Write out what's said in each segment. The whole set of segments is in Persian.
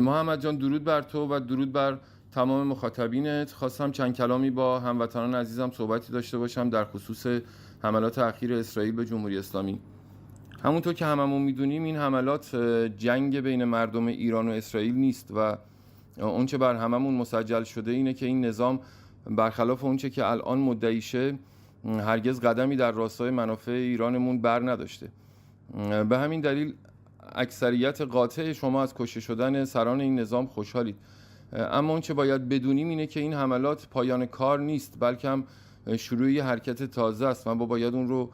محمد جان، درود بر تو و درود بر تمام مخاطبینت. خواستم چند کلامی با هموطنان عزیزم صحبتی داشته باشم در خصوص حملات اخیر اسرائیل به جمهوری اسلامی. همونطور که هممون میدونیم این حملات جنگ بین مردم ایران و اسرائیل نیست و اونچه بر هممون مسجل شده اینه که این نظام برخلاف اونچه که الان مدعیشه هرگز قدمی در راستای منافع ایرانمون بر نداشته. به همین دلیل اکثریت قاطع شما از کشته شدن سران این نظام خوشحالید، اما اونچه باید بدونیم اینه که این حملات پایان کار نیست، بلکه هم شروع یه حرکت تازه است و ما باید اون رو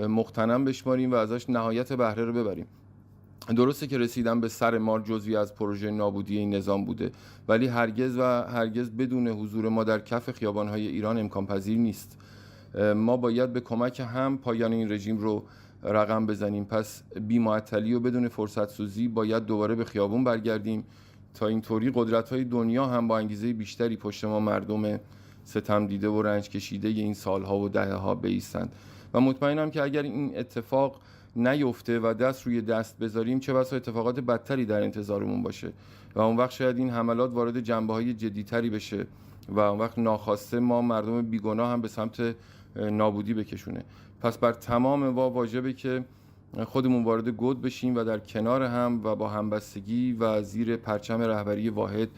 مغتنم بشماریم و ازش نهایت بهره رو ببریم. درسته که رسیدن به سر مار جزوی از پروژه نابودی این نظام بوده، ولی هرگز و هرگز بدون حضور ما در کف خیابان‌های ایران امکان پذیر نیست. ما باید به کمک هم پایان این رژیم رو رقم بزنیم. پس بی‌معطلی و بدون فرصت سوزی باید دوباره به خیابون برگردیم تا اینطوری قدرت‌های دنیا هم با انگیزه بیشتری پشت ما مردم ستم دیده و رنج کشیده این سالها و دهه‌ها بایستند. و مطمئنم که اگر این اتفاق نیفته و دست روی دست بذاریم چه بسا اتفاقات بدتری در انتظارمون باشه و اون وقت شاید این حملات وارد جنبه‌های جدی‌تری بشه و اون وقت ناخواسته ما مردم بیگناه هم به سمت نابودی بکشونه. پس بر تمام ما واجبه که خودمون وارد گود بشیم و در کنار هم و با همبستگی و زیر پرچم رهبری واحد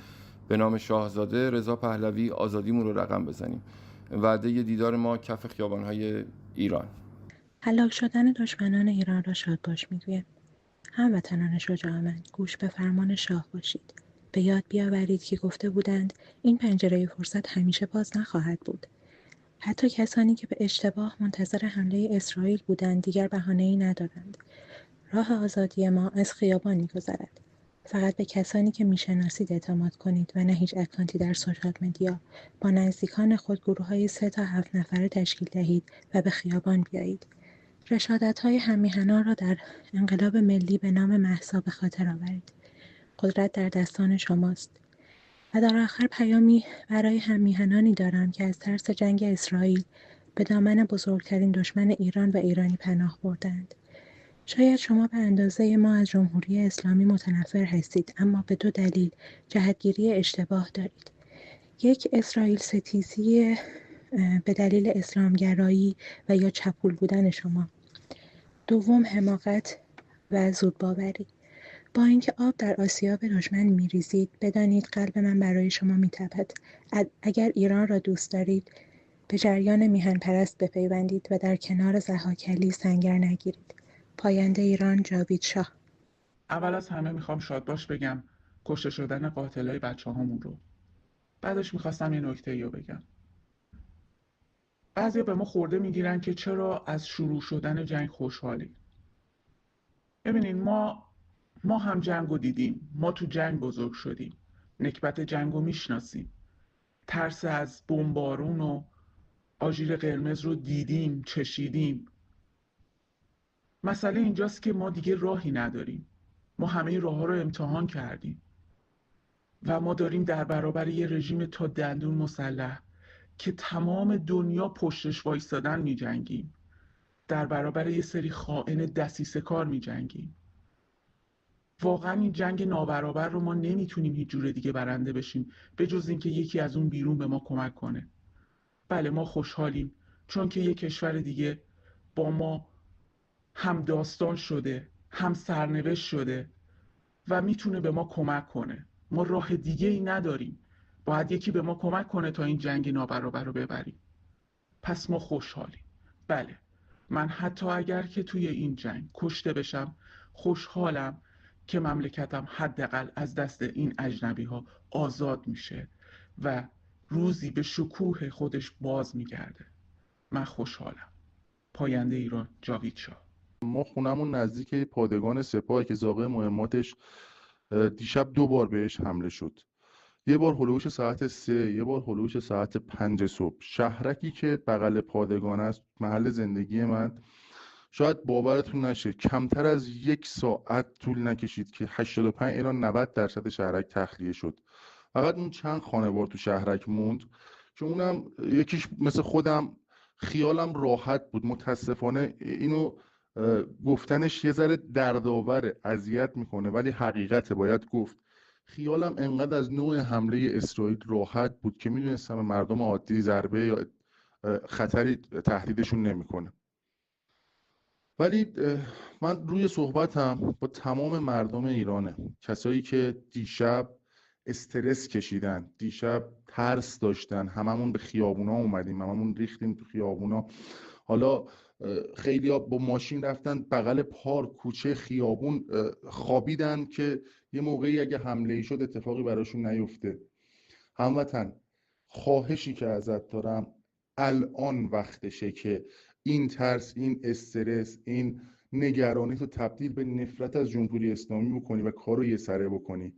به نام شاهزاده رضا پهلوی آزادیمون رو رقم بزنیم. وعده دیدار ما کف خیابان‌های ایران. هلاک شدن دشمنان ایران را شادباش میگوید. هموطنان شجاع من، گوش به فرمان شاه باشید. به یاد بیاورید که گفته بودند این پنجره فرصت همیشه باز نخواهد بود. حتی کسانی که به اشتباه منتظر حمله اسرائیل بودند دیگر بهانه‌ای ندارند. راه آزادی ما از خیابان می‌گذرد. فقط به کسانی که میشناسید اعتماد کنید و نه هیچ اکانتی در سوشال مدیا. با نزدیکان خود گروه‌های 3 تا 7 نفره تشکیل دهید و به خیابان بیایید. رشادت‌های هم‌میهنان را در انقلاب ملی به نام مهسا به خاطر آورید. قدرت در دستان شماست. و در آخر پیامی برای هم‌میهنانی دارم که از ترس جنگ اسرائیل به دامن بزرگترین دشمن ایران و ایرانی پناه بردند. شاید شما به اندازه ما از جمهوری اسلامی متنفر هستید، اما به 2 دلیل جهتگیری اشتباه دارید. یک، اسرائیل ستیزی به دلیل اسلامگرایی و یا چپول بودن شما. دوم، حماقت و زودباوری. با اینکه آب در آسیاب دشمن می‌ریزید، بدانید قلب من برای شما می‌تپد. اگر ایران را دوست دارید، به جریان میهن پرست بپیوندید و در کنار ضحاکلی سنگر نگیرید. پاینده ایران، جاوید شاه. اول از همه میخوام شادباش بگم کشته شدن قاتلای بچه‌هامون رو. بعدش میخواستم یه نکته رو بگم. بعضیا به ما خورده میگیرن که چرا از شروع شدن جنگ خوشحالیم. ببینین ما هم جنگو دیدیم، ما تو جنگ بزرگ شدیم، نکبت جنگو میشناسیم، ترس از بمبارون و آژیر قرمز رو دیدیم، چشیدیم. مسئله اینجاست که ما دیگه راهی نداریم. ما همه راه‌ها رو امتحان کردیم و ما داریم در برابر یه رژیم تا دندون مسلح که تمام دنیا پشتش وایستادن می‌جنگیم. در برابر یه سری خائن دسیسه کار می‌جنگیم. واقعا این جنگ نابرابر رو ما نمیتونیم هیچ جور دیگه برنده بشیم به جز اینکه یکی از اون بیرون به ما کمک کنه. بله، ما خوشحالیم چون که یک کشور دیگه با ما هم داستان شده، هم سرنوشت شده و میتونه به ما کمک کنه. ما راه دیگه ای نداریم. باید یکی به ما کمک کنه تا این جنگ نابرابر رو ببریم. پس ما خوشحالیم. بله، من حتی اگر که توی این جنگ کشته بشم خوشحالم که مملکتم حداقل از دست این اجنبی ها آزاد میشه و روزی به شکوه خودش باز میگرده. من خوشحالم. پاینده ایران، جاوید شاه. ما خونمون نزدیک پادگان سپاه که زاغه مهماتش دیشب 2 بار بهش حمله شد. یه بار هلوش ساعت 3، یه بار هلوش ساعت 5 صبح. شهرکی که بغل پادگان است، محل زندگی من، شاید باورتون نشه کمتر از 1 ساعت طول نکشید که 85 الی 90% شهرک تخلیه شد. فقط اون چند خانوار تو شهرک موند که اونم یکیش مثل خودم خیالم راحت بود. متاسفانه اینو گفتنش یه ذره دردآوره، اذیت میکنه، ولی حقیقته، باید گفت. خیالم انقدر از نوع حمله اسرائیل راحت بود که میدونستم مردم عادی ضربه یا خطری تهدیدشون نمیکنه. ولی من روی صحبتم با تمام مردم ایرانه، کسایی که دیشب استرس کشیدن، دیشب ترس داشتن، هممون به خیابونا اومدیم، هممون ریختیم تو خیابونا. حالا خیلیا با ماشین رفتن بغل پارک، کوچه، خیابون خوابیدن که یه موقعی اگه حمله ای شد اتفاقی براشون نیفته. هموطن، خواهشی که ازت دارم، الان وقتشه که این ترس، این استرس، این نگرانی تو تبدیل به نفرت از جمهوری اسلامی بکنی و کارو یه سره بکنی.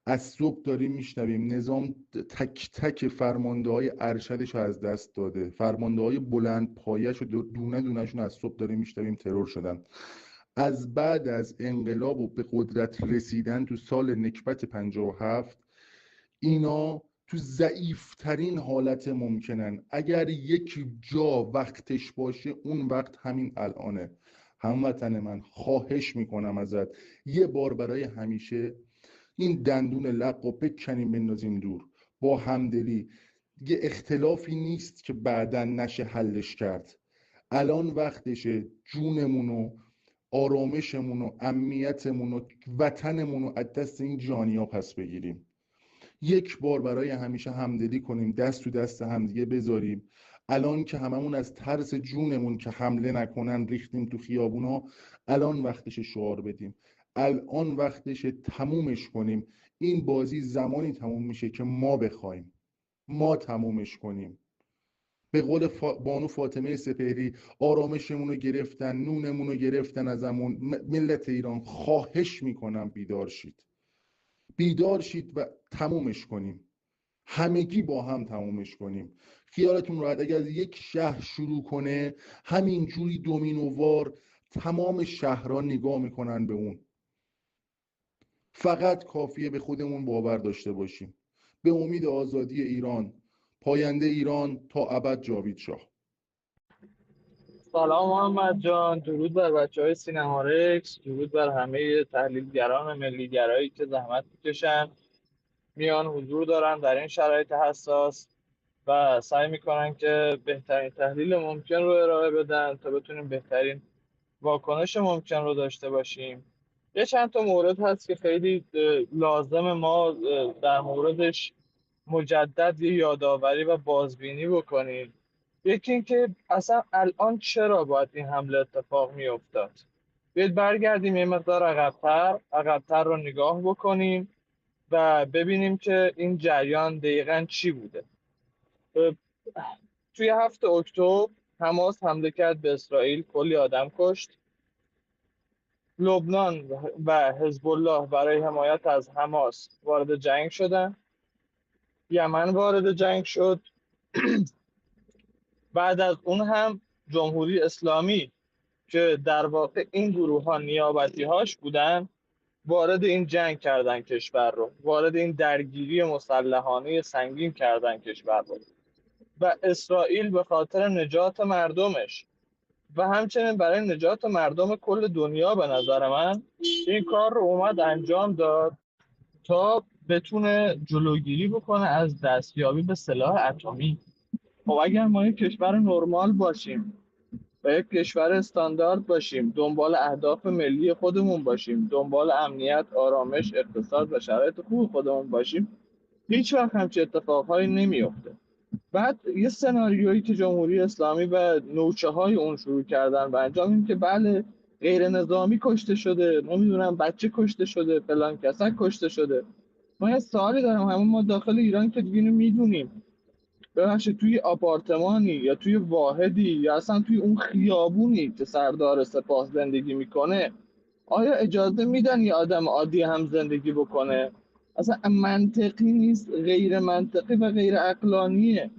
از صبح داریم میشنویم نظام تک تک فرمانده‌های ارشدش رو از دست داده، فرمانده‌های بلند پایش رو دونه دونهشون از صبح داریم میشنویم ترور شدن. از بعد از انقلاب و به قدرت رسیدن تو سال نکبت 57 اینا تو ضعیفترین حالت ممکنن. اگر یک جا وقتش باشه اون وقت همین الانه. هموطن من، خواهش میکنم ازت یه بار برای همیشه این دندون لق رو بکنیم بندازیم دور، با همدلی. یه اختلافی نیست که بعداً نشه حلش کرد. الان وقتشه جونمون و آرامشمون و امنیتمون و وطنمون رو از دست این جانیا پس بگیریم. یک بار برای همیشه همدلی کنیم، دست تو دست همدیگه بذاریم. الان که هممون از ترس جونمون که حمله نکنن ریختیم تو خیابونا، الان وقتش شعار بدیم، الان وقتش تمومش کنیم. این بازی زمانی تموم میشه که ما بخوایم، ما تمومش کنیم. به قول بانو فاطمه سپهری، آرامشمون رو گرفتن، نونمون رو گرفتن ازمون. ملت ایران، خواهش میکنم بیدار شید، بیدار شید و تمومش کنیم، همگی با هم تمومش کنیم. خیالتون راحت، اگر از یک شهر شروع کنه همین جوری دومینووار تمام شهرها نگاه میکنن به اون. فقط کافیه به خودمون باور داشته باشیم. به امید آزادی ایران، پاینده ایران تا ابد جاوید شاه. سلام محمد جان، درود بر بچه های سینما رکس، درود بر همه تحلیلگران ملیگرایی که زحمت میکشن میان حضور دارن در این شرایط حساس و سعی میکنن که بهترین تحلیل ممکن رو ارائه بدن تا بتونیم بهترین واکنش ممکن رو داشته باشیم. یه چند تا مورد هست که خیلی لازم ما در موردش مجدد یه یادآوری و بازبینی بکنیم. یکی این که اصلا الان چرا باید این حمله اتفاق می افتاد. بیاید برگردیم یه مقدار عقب‌تر رو نگاه بکنیم و ببینیم که این جریان دقیقاً چی بوده. توی 7 اکتبر حماس حمله کرد به اسرائیل، کلی آدم کشت. لبنان و حزب الله برای حمایت از حماس وارد جنگ شدن. یمن وارد جنگ شد. بعد از اون هم جمهوری اسلامی که در واقع این گروه ها نیابتی هاش بودن وارد این جنگ کردن کشور رو، وارد این درگیری مسلحانه سنگین کردن کشور رو. و اسرائیل به خاطر نجات مردمش و همچنین برای نجات مردم کل دنیا به نظر من این کار رو اومد انجام داد تا بتونه جلوگیری بکنه از دستیابی به سلاح اتمی. خب اگر ما یک کشور نرمال باشیم و یک کشور استاندارد باشیم، دنبال اهداف ملی خودمون باشیم، دنبال امنیت، آرامش، اقتصاد و شرایط خوب خودمون باشیم، هیچ وقت همچین اتفاقهایی نمیفته. بعد یه سناریویی که جمهوری اسلامی و نوچه های اون شروع کردن و انجام این که بله غیر نظامی کشته شده، نمیدونم بچه کشته شده، فلان کسک کشته شده. من یه سوالی دارم، همون ما داخل ایران که دیگه میدونیم ببخشید توی آپارتمانی یا توی واحدی یا اصلا توی اون خیابونی که سردار سپاه زندگی میکنه، آیا اجازه میدن یه آدم عادی هم زندگی بکنه؟ اصلا منطقی نیست، غیر منطقی و غیر عقلانیه.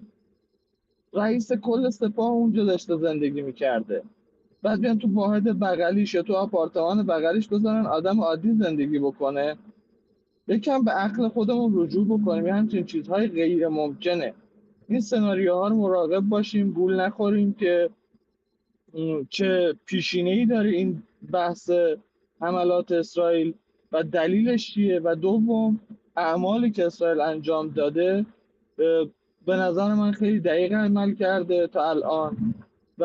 رئیس کل سپاه اونجا داشته زندگی میکرده، بعد بیان تو واحد بغلیش یا تو آپارتمان بغلیش بزنن آدم عادی زندگی بکنه؟ یکم به عقل خودمون رجوع بکنیم. یه همچین چیزهای غیر ممکنه. این سناریوها رو مراقب باشیم، گول نخوریم که چه پیشینه‌ای داره این بحث حملات اسرائیل و دلیلش چیه. و دوم اعمالی که اسرائیل انجام داده به نظر من خیلی دقیق عمل کرده تا الان و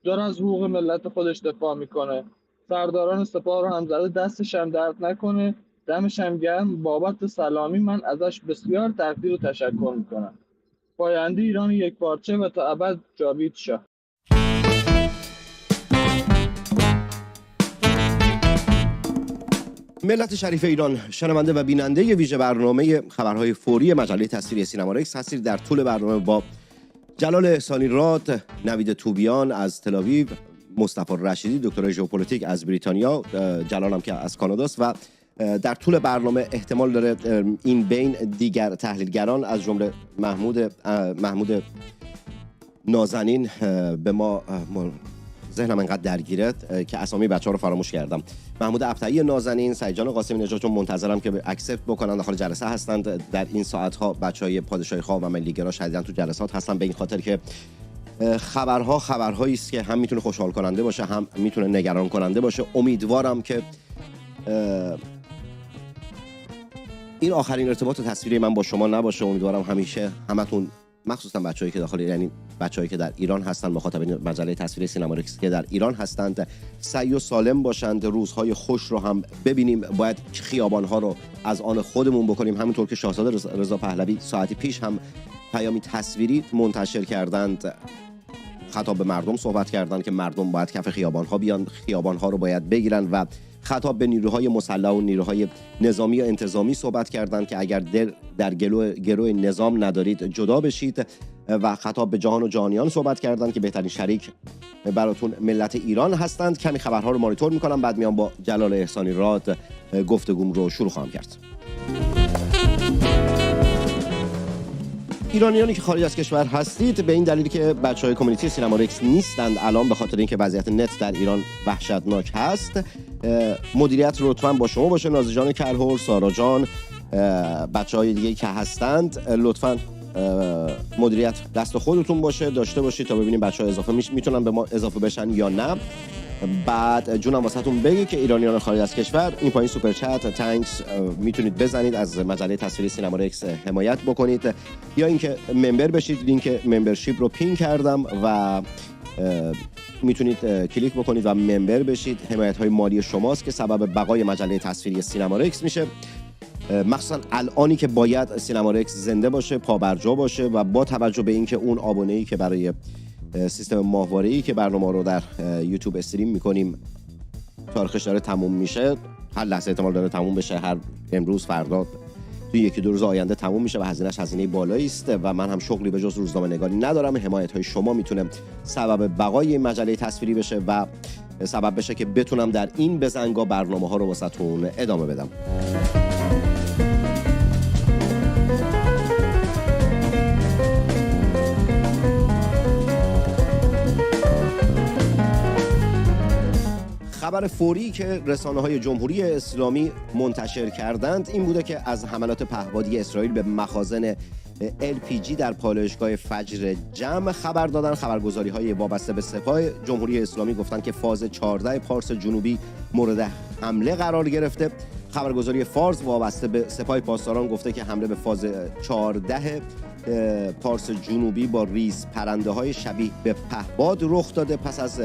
داره از حقوق ملت خودش دفاع میکنه. سرداران سپاه رو هم زده، دستش هم درد نکنه، دمش هم گرم. بابت سلامی من ازش بسیار تقدیر و تشکر میکنم. پاینده ایران یک پارچه و تا ابد جاوید شاه. ملت شریف ایران، شنونده و بیننده ویژه برنامه خبرهای فوری مجله تصویری سینمارکس هستید. در طول برنامه با جلال احسانی راد، نوید توبیان از تل آویو، مصطفی رشیدی دکترای ژئوپلیتیک از بریتانیا، جلال هم که از کاناداست و در طول برنامه احتمال داره این بین دیگر تحلیلگران از جمله محمود نازنین به ما ذهنم انقدر درگیره که اسامی بچه‌ها رو فراموش کردم. محمود ابطحی نازنین، سعیدجان قاسمی نژاد، چون منتظرم که اکسپت بکنن، داخل جلسه هستند. در این ساعت‌ها بچه‌های پادشاهی خواه و ملی‌گرا شدیداً تو جلسات هستن، به این خاطر که خبرهایی است که هم میتونه خوشحال کننده باشه، هم میتونه نگران کننده باشه. امیدوارم که این آخرین ارتباط تصویری من با شما نباشه. امیدوارم همیشه همتون، مخصوصا بچه‌هایی که داخل، یعنی بچه‌هایی که در ایران هستند، مخاطبین مجله تصویری سینمارکس که در ایران هستند، سعی و سالم باشند. روزهای خوش رو هم ببینیم. باید خیابان‌ها رو از آن خودمون بکنیم. همونطور که شاهزاده رضا پهلوی ساعتی پیش هم پیامی تصویری منتشر کردند، خطاب به مردم صحبت کردند که مردم باید کف خیابان‌ها بیان، خیابان‌ها رو باید بگیرن و خطاب به نیروهای مسلح و نیروهای نظامی و انتظامی صحبت کردند که اگر در گلو نظام ندارید جدا بشید، و خطاب به جهان و جهانیان صحبت کردند که بهترین شریک براتون ملت ایران هستند. کمی خبرها رو مانیتور میکنم، بعد میام با جلال احسانی راد گفتگوم رو شروع خواهم کرد. ایرانیانی که خارج از کشور هستید، به این دلیل که بچهای کمیونیتی سینمارکس نیستند الان، به خاطر اینکه وضعیت نت در ایران وحشتناک هست، مدیریت لطفاً با شما باشه. نازی جان کلهر، سارا جان، بچهای دیگه که هستند، لطفاً مدیریت دست خودتون باشه، داشته باشید تا ببینیم بچه‌ها اضافه میتونن به ما اضافه بشن یا نه. بعد جونم واسهتون بگه که ایرانیان خارج از کشور، این پایین سوپر چت تانکس میتونید بزنید، از مجله تصویری سینمارکس حمایت بکنید، یا اینکه ممبر بشید. لینک ممبرشیپ رو پین کردم و میتونید کلیک بکنید و ممبر بشید. حمایت های مالی شماست که سبب بقای مجله تصویری سینمارکس میشه، مخصوصا الانی که باید سینمارکس زنده باشه، پابرجا باشه، و با توجه به اینکه اون آبونه‌ای که برای سیستم ماهواره‌ای که برنامه رو در یوتیوب استریم میکنیم تاریخش داره تموم میشه، هر لحظه احتمال داره تموم بشه، هر امروز، فردا، توی یکی دو روز آینده تموم میشه و هزینه‌اش هزینه بالایی است و من هم شغلی به جز روزنامه نگاری ندارم. حمایت های شما میتونه سبب بقای این مجله تصویری بشه و سبب بشه که بتونم در این بزنگا برنامه ها رو واسهتون ادامه بدم. خبر فوری که رسانه‌های جمهوری اسلامی منتشر کردند این بوده که از حملات پهپادی اسرائیل به مخازن LPG در پالایشگاه فجر جمع خبر دادن. خبرگزاری‌های وابسته به سپاه جمهوری اسلامی گفتند که فاز 14 پارس جنوبی مورد حمله قرار گرفته. خبرگزاری فارس وابسته به سپاه پاسداران گفته که حمله به فاز 14 پارس جنوبی با ریز پرنده‌های شبیه به پهپاد رخ داده پس از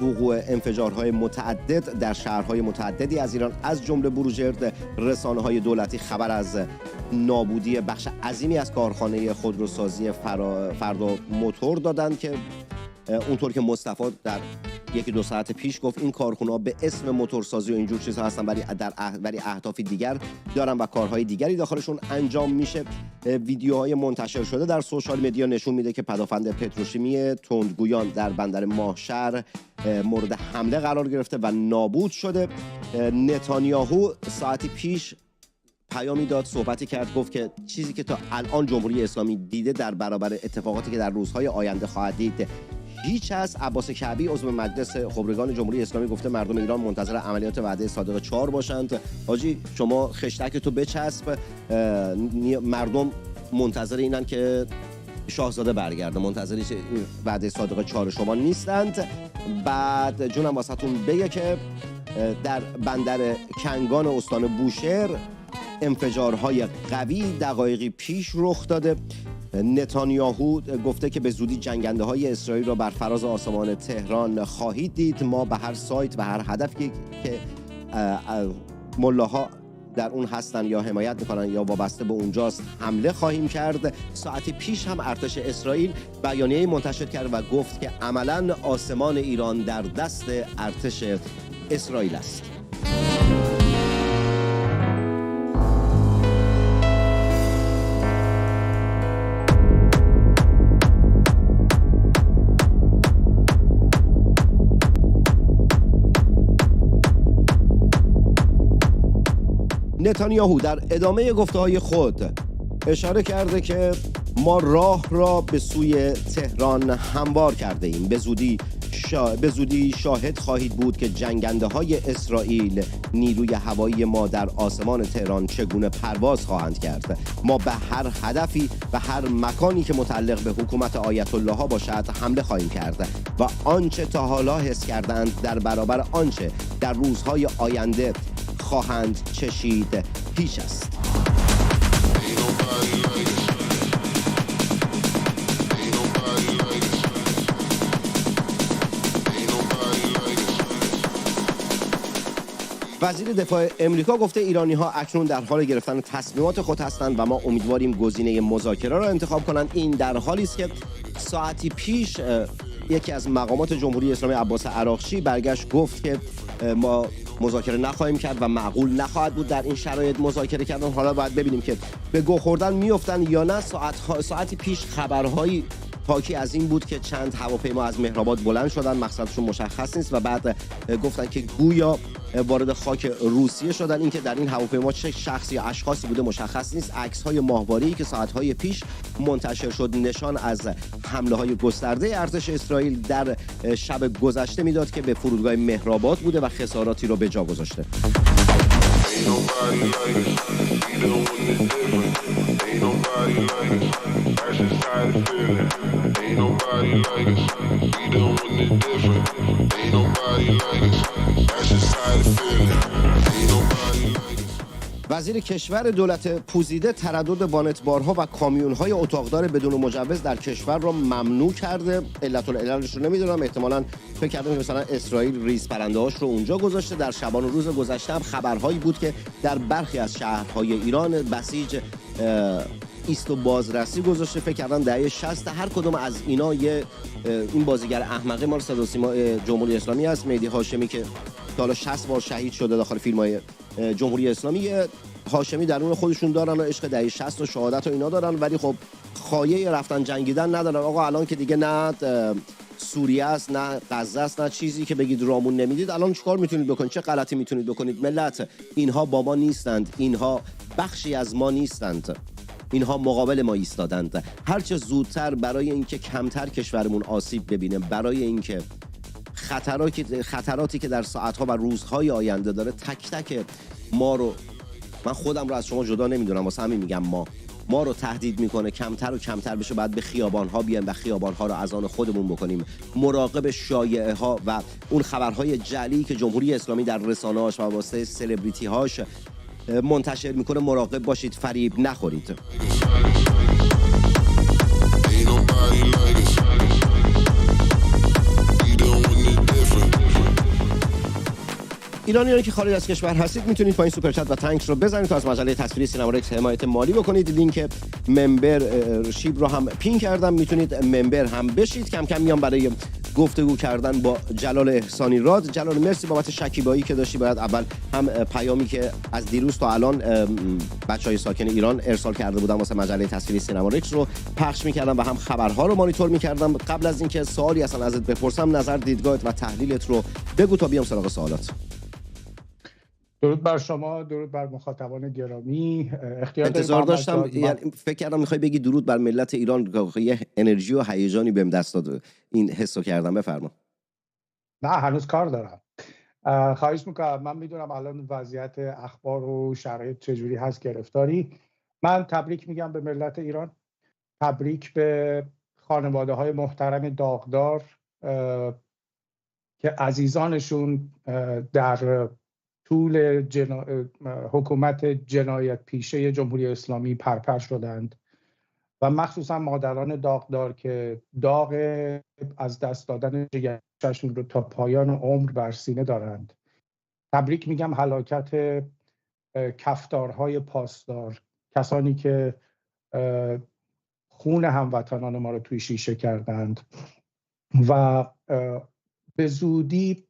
وقوع انفجارهای متعدد در شهرهای متعددی از ایران، از جمله بروجرد. رسانه‌های دولتی خبر از نابودی بخش عظیمی از کارخانه خودروسازی فردا موتور دادند که اونطور که مصطفی در یکی دو ساعت پیش گفت این کارخانه‌ها به اسم موتورسازی و اینجور چیزها هستن ولی اهداف دیگر دارن و کارهای دیگری داخلشون انجام میشه. ویدیوهای منتشر شده در سوشال مدیا نشون میده که پدافند پتروشیمی تندگویان در بندر ماهشهر مورد حمله قرار گرفته و نابود شده. نتانیاهو ساعتی پیش پیامی داد، صحبتی کرد، گفت که چیزی که تا الان جمهوری اسلامی دیده در برابر اتفاقاتی که در روزهای آینده خواهد دید هیچ هست. عباس کعبی عضو مجلس خبرگان جمهوری اسلامی گفته مردم ایران منتظر عملیات وعده صادق 4 باشند. حاجی شما خشتک تو بچسب، مردم منتظر اینن که شاهزاده برگرده، منتظر وعده صادق 4 شما نیستند. بعد جونم واسهتون بگه که در بندر کنگان استان بوشهر انفجارهای قوی دقایقی پیش رخ داده. نتانیاهو گفته که به زودی جنگنده های اسرائیل را بر فراز آسمان تهران خواهید دید. ما به هر سایت و هر هدفی که ملاها در اون هستن یا حمایت میکنن یا وابسته به اونجاست حمله خواهیم کرد. ساعتی پیش هم ارتش اسرائیل بیانیه‌ای منتشر کرد و گفت که عملاً آسمان ایران در دست ارتش اسرائیل است. نتانیاهو در ادامه گفته‌های خود اشاره کرده که ما راه را به سوی تهران هموار کرده ایم. به زودی شاهد خواهید بود که جنگنده های اسرائیل نیروی هوایی ما در آسمان تهران چگونه پرواز خواهند کرد. ما به هر هدفی و هر مکانی که متعلق به حکومت آیت الله ها باشد حمله خواهیم کرد و آنچه تا حالا حس کردند در برابر آنچه در روزهای آینده خواهند چشید پیش است. وزیر دفاع امریکا گفته ایرانی‌ها اکنون در حال گرفتن تصمیمات خود هستند و ما امیدواریم گزینه مذاکره را انتخاب کنند. این در حالی است که ساعتی پیش یکی از مقامات جمهوری اسلامی عباس عراقچی برگشت گفت که ما مذاکره نخواهیم کرد و معقول نخواهد بود در این شرایط مذاکره کردن. حالا باید ببینیم که به گو خوردن میافتن یا نه. ساعتی پیش خبرهایی حاکی از این بود که چند هواپیما از مهرآباد بلند شدن، مقصدشون مشخص نیست و بعد گفتن که گویا وارد خاک روسیه شدن. اینکه در این هواپیما چه شخصی یا اشخاصی بوده مشخص نیست. عکس‌های ماهواره‌ای که ساعت‌های پیش منتشر شد نشان از حمله‌های گسترده ارتش اسرائیل در شب گذشته میداد که به فرودگاه مهرآباد بوده و خساراتی رو به جا گذاشته. وزیر کشور دولت پوزیده تردد وانتبارها و کامیون‌های اتاقدار بدون مجوز در کشور را ممنوع کرده. علت العللش رو نمیدونم، احتمالاً فکر کردم که مثلا اسرائیل ریز پرنده‌هاش رو اونجا گذاشته. در شبان روز گذشته هم خبرهایی بود که در برخی از شهرهای ایران بسیج ایست و بازرسی گذاشته. فکر کردم دهه 60 هر کدوم از اینا این بازیگر احمقه مال صدا و سیما جمهوری اسلامی است، مهدی هاشمی که تا حالا 60 بار شهید شده داخل فیلم‌های جمهوری اسلامی. هاشمی درون خودشون دارن و عشق دهه 60 و شهادت و اینا دارن، ولی خب خایه رفتن جنگیدن ندارن. آقا الان که دیگه نه سوریه است نه غزه است نه چیزی که بگید رامون نمیدید، الان چیکار میتونید بکنید؟ چه غلطی میتونید بکنید؟ ملت اینها با ما نیستند، اینها بخشی از ما نیستند، اینها مقابل ما ایستادند. هرچه زودتر برای اینکه کمتر کشورمون آسیب ببینه، برای اینکه خطراتی که در ساعت‌ها و روزهای آینده داره تک تک ما رو، من خودم رو از شما جدا نمیدونم واسه همین میگم ما رو تهدید میکنه، کمتر و کمتر بشه، بعد به خیابان‌ها بیایم و خیابان‌ها رو از آن خودمون بکنیم. مراقب شایعه‌ها و اون خبرهای جعلی که جمهوری اسلامی در رسانه‌هاش و واسه سلبریتی‌هاش منتشر میکنه مراقب باشید، فریب نخورید. ایرانیانی که خارج از کشور هستید میتونید پایین سوپر چت و تانکس رو بزنید تا از مجله تصویری سینما رکس حمایت مالی بکنید. لینک ممبرشیپ رو هم پین کردم، میتونید ممبر هم بشید. کم کم میام برای گفتگو کردن با جلال احسانی راد. جلال مرسی بابت شکیبایی که داشتی. باید اول هم پیامی که از دیروز تا الان بچهای ساکن ایران ارسال کرده بودم واسه مجله تصویری سینما رکس رو پخش میکردم و هم خبرها رو مانیتور میکردم. قبل از اینکه سوالی اصلا ازت بپرسم، نظر، دیدگاهت و تحلیلت رو بگو تا بیام سراغ سوالات. درود بر شما، درود بر مخاطبان گرامی. انتظار داشتم، یعنی فکر کردم میخوای بگی درود بر ملت ایران، یه انرژی و هیجانی بهم دست داد، این حسو کردم. بفرما. نه هنوز کار دارم. خواهش میکنم. من میدونم الان وضعیت اخبار و شرایط چجوری هست، گرفتاری. من تبریک میگم به ملت ایران، تبریک به خانواده های محترم داغدار که عزیزانشون در طول حکومت جنایت پیشه جمهوری اسلامی پرپر شدند و مخصوصا مادران داغدار که داغ از دست دادن جگرشون رو تا پایان عمر بر سینه دارند. تبریک میگم هلاکت کفتارهای پاسدار، کسانی که خون هموطنان ما رو توی شیشه کردند و به زودی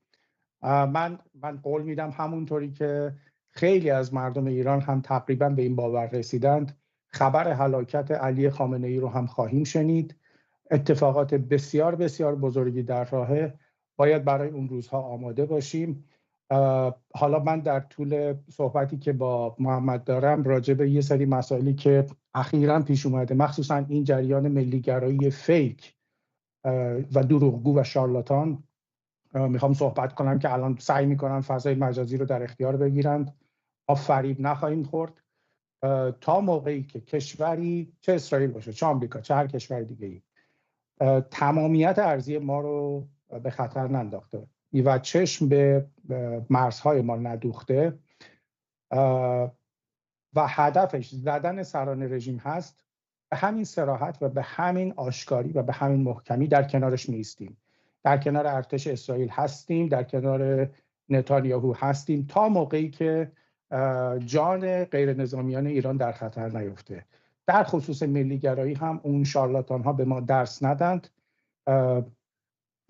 من قول میدم همونطوری که خیلی از مردم ایران هم تقریبا به این باور رسیدند، خبر هلاکت علی خامنه ای رو هم خواهیم شنید. اتفاقات بسیار بسیار بزرگی در راهه، باید برای اون روزها آماده باشیم. حالا من در طول صحبتی که با محمد دارم راجع به یه سری مسائلی که اخیراً پیش اومده، مخصوصا این جریان ملیگرایی فیک و دروغگو و شارلاتان، میخوام صحبت کنم که الان سعی میکنن فضای مجازی رو در اختیار بگیرند. ما فریب نخواهیم خورد تا موقعی که کشوری، چه اسرائیل باشه چه آمریکا چه هر کشور دیگه‌ای، تمامیت ارضی ما رو به خطر ننداخته و چشم به مرزهای ما ندوخته و هدفش زدن سران رژیم هست، به همین صراحت و به همین آشکاری و به همین محکمی در کنارش نیستیم. در کنار ارتش اسرائیل هستیم، در کنار نتانیاهو هستیم تا موقعی که جان غیر نظامیان ایران در خطر نیفته. در خصوص ملیگرایی هم اون شارلاتان ها به ما درس ندند.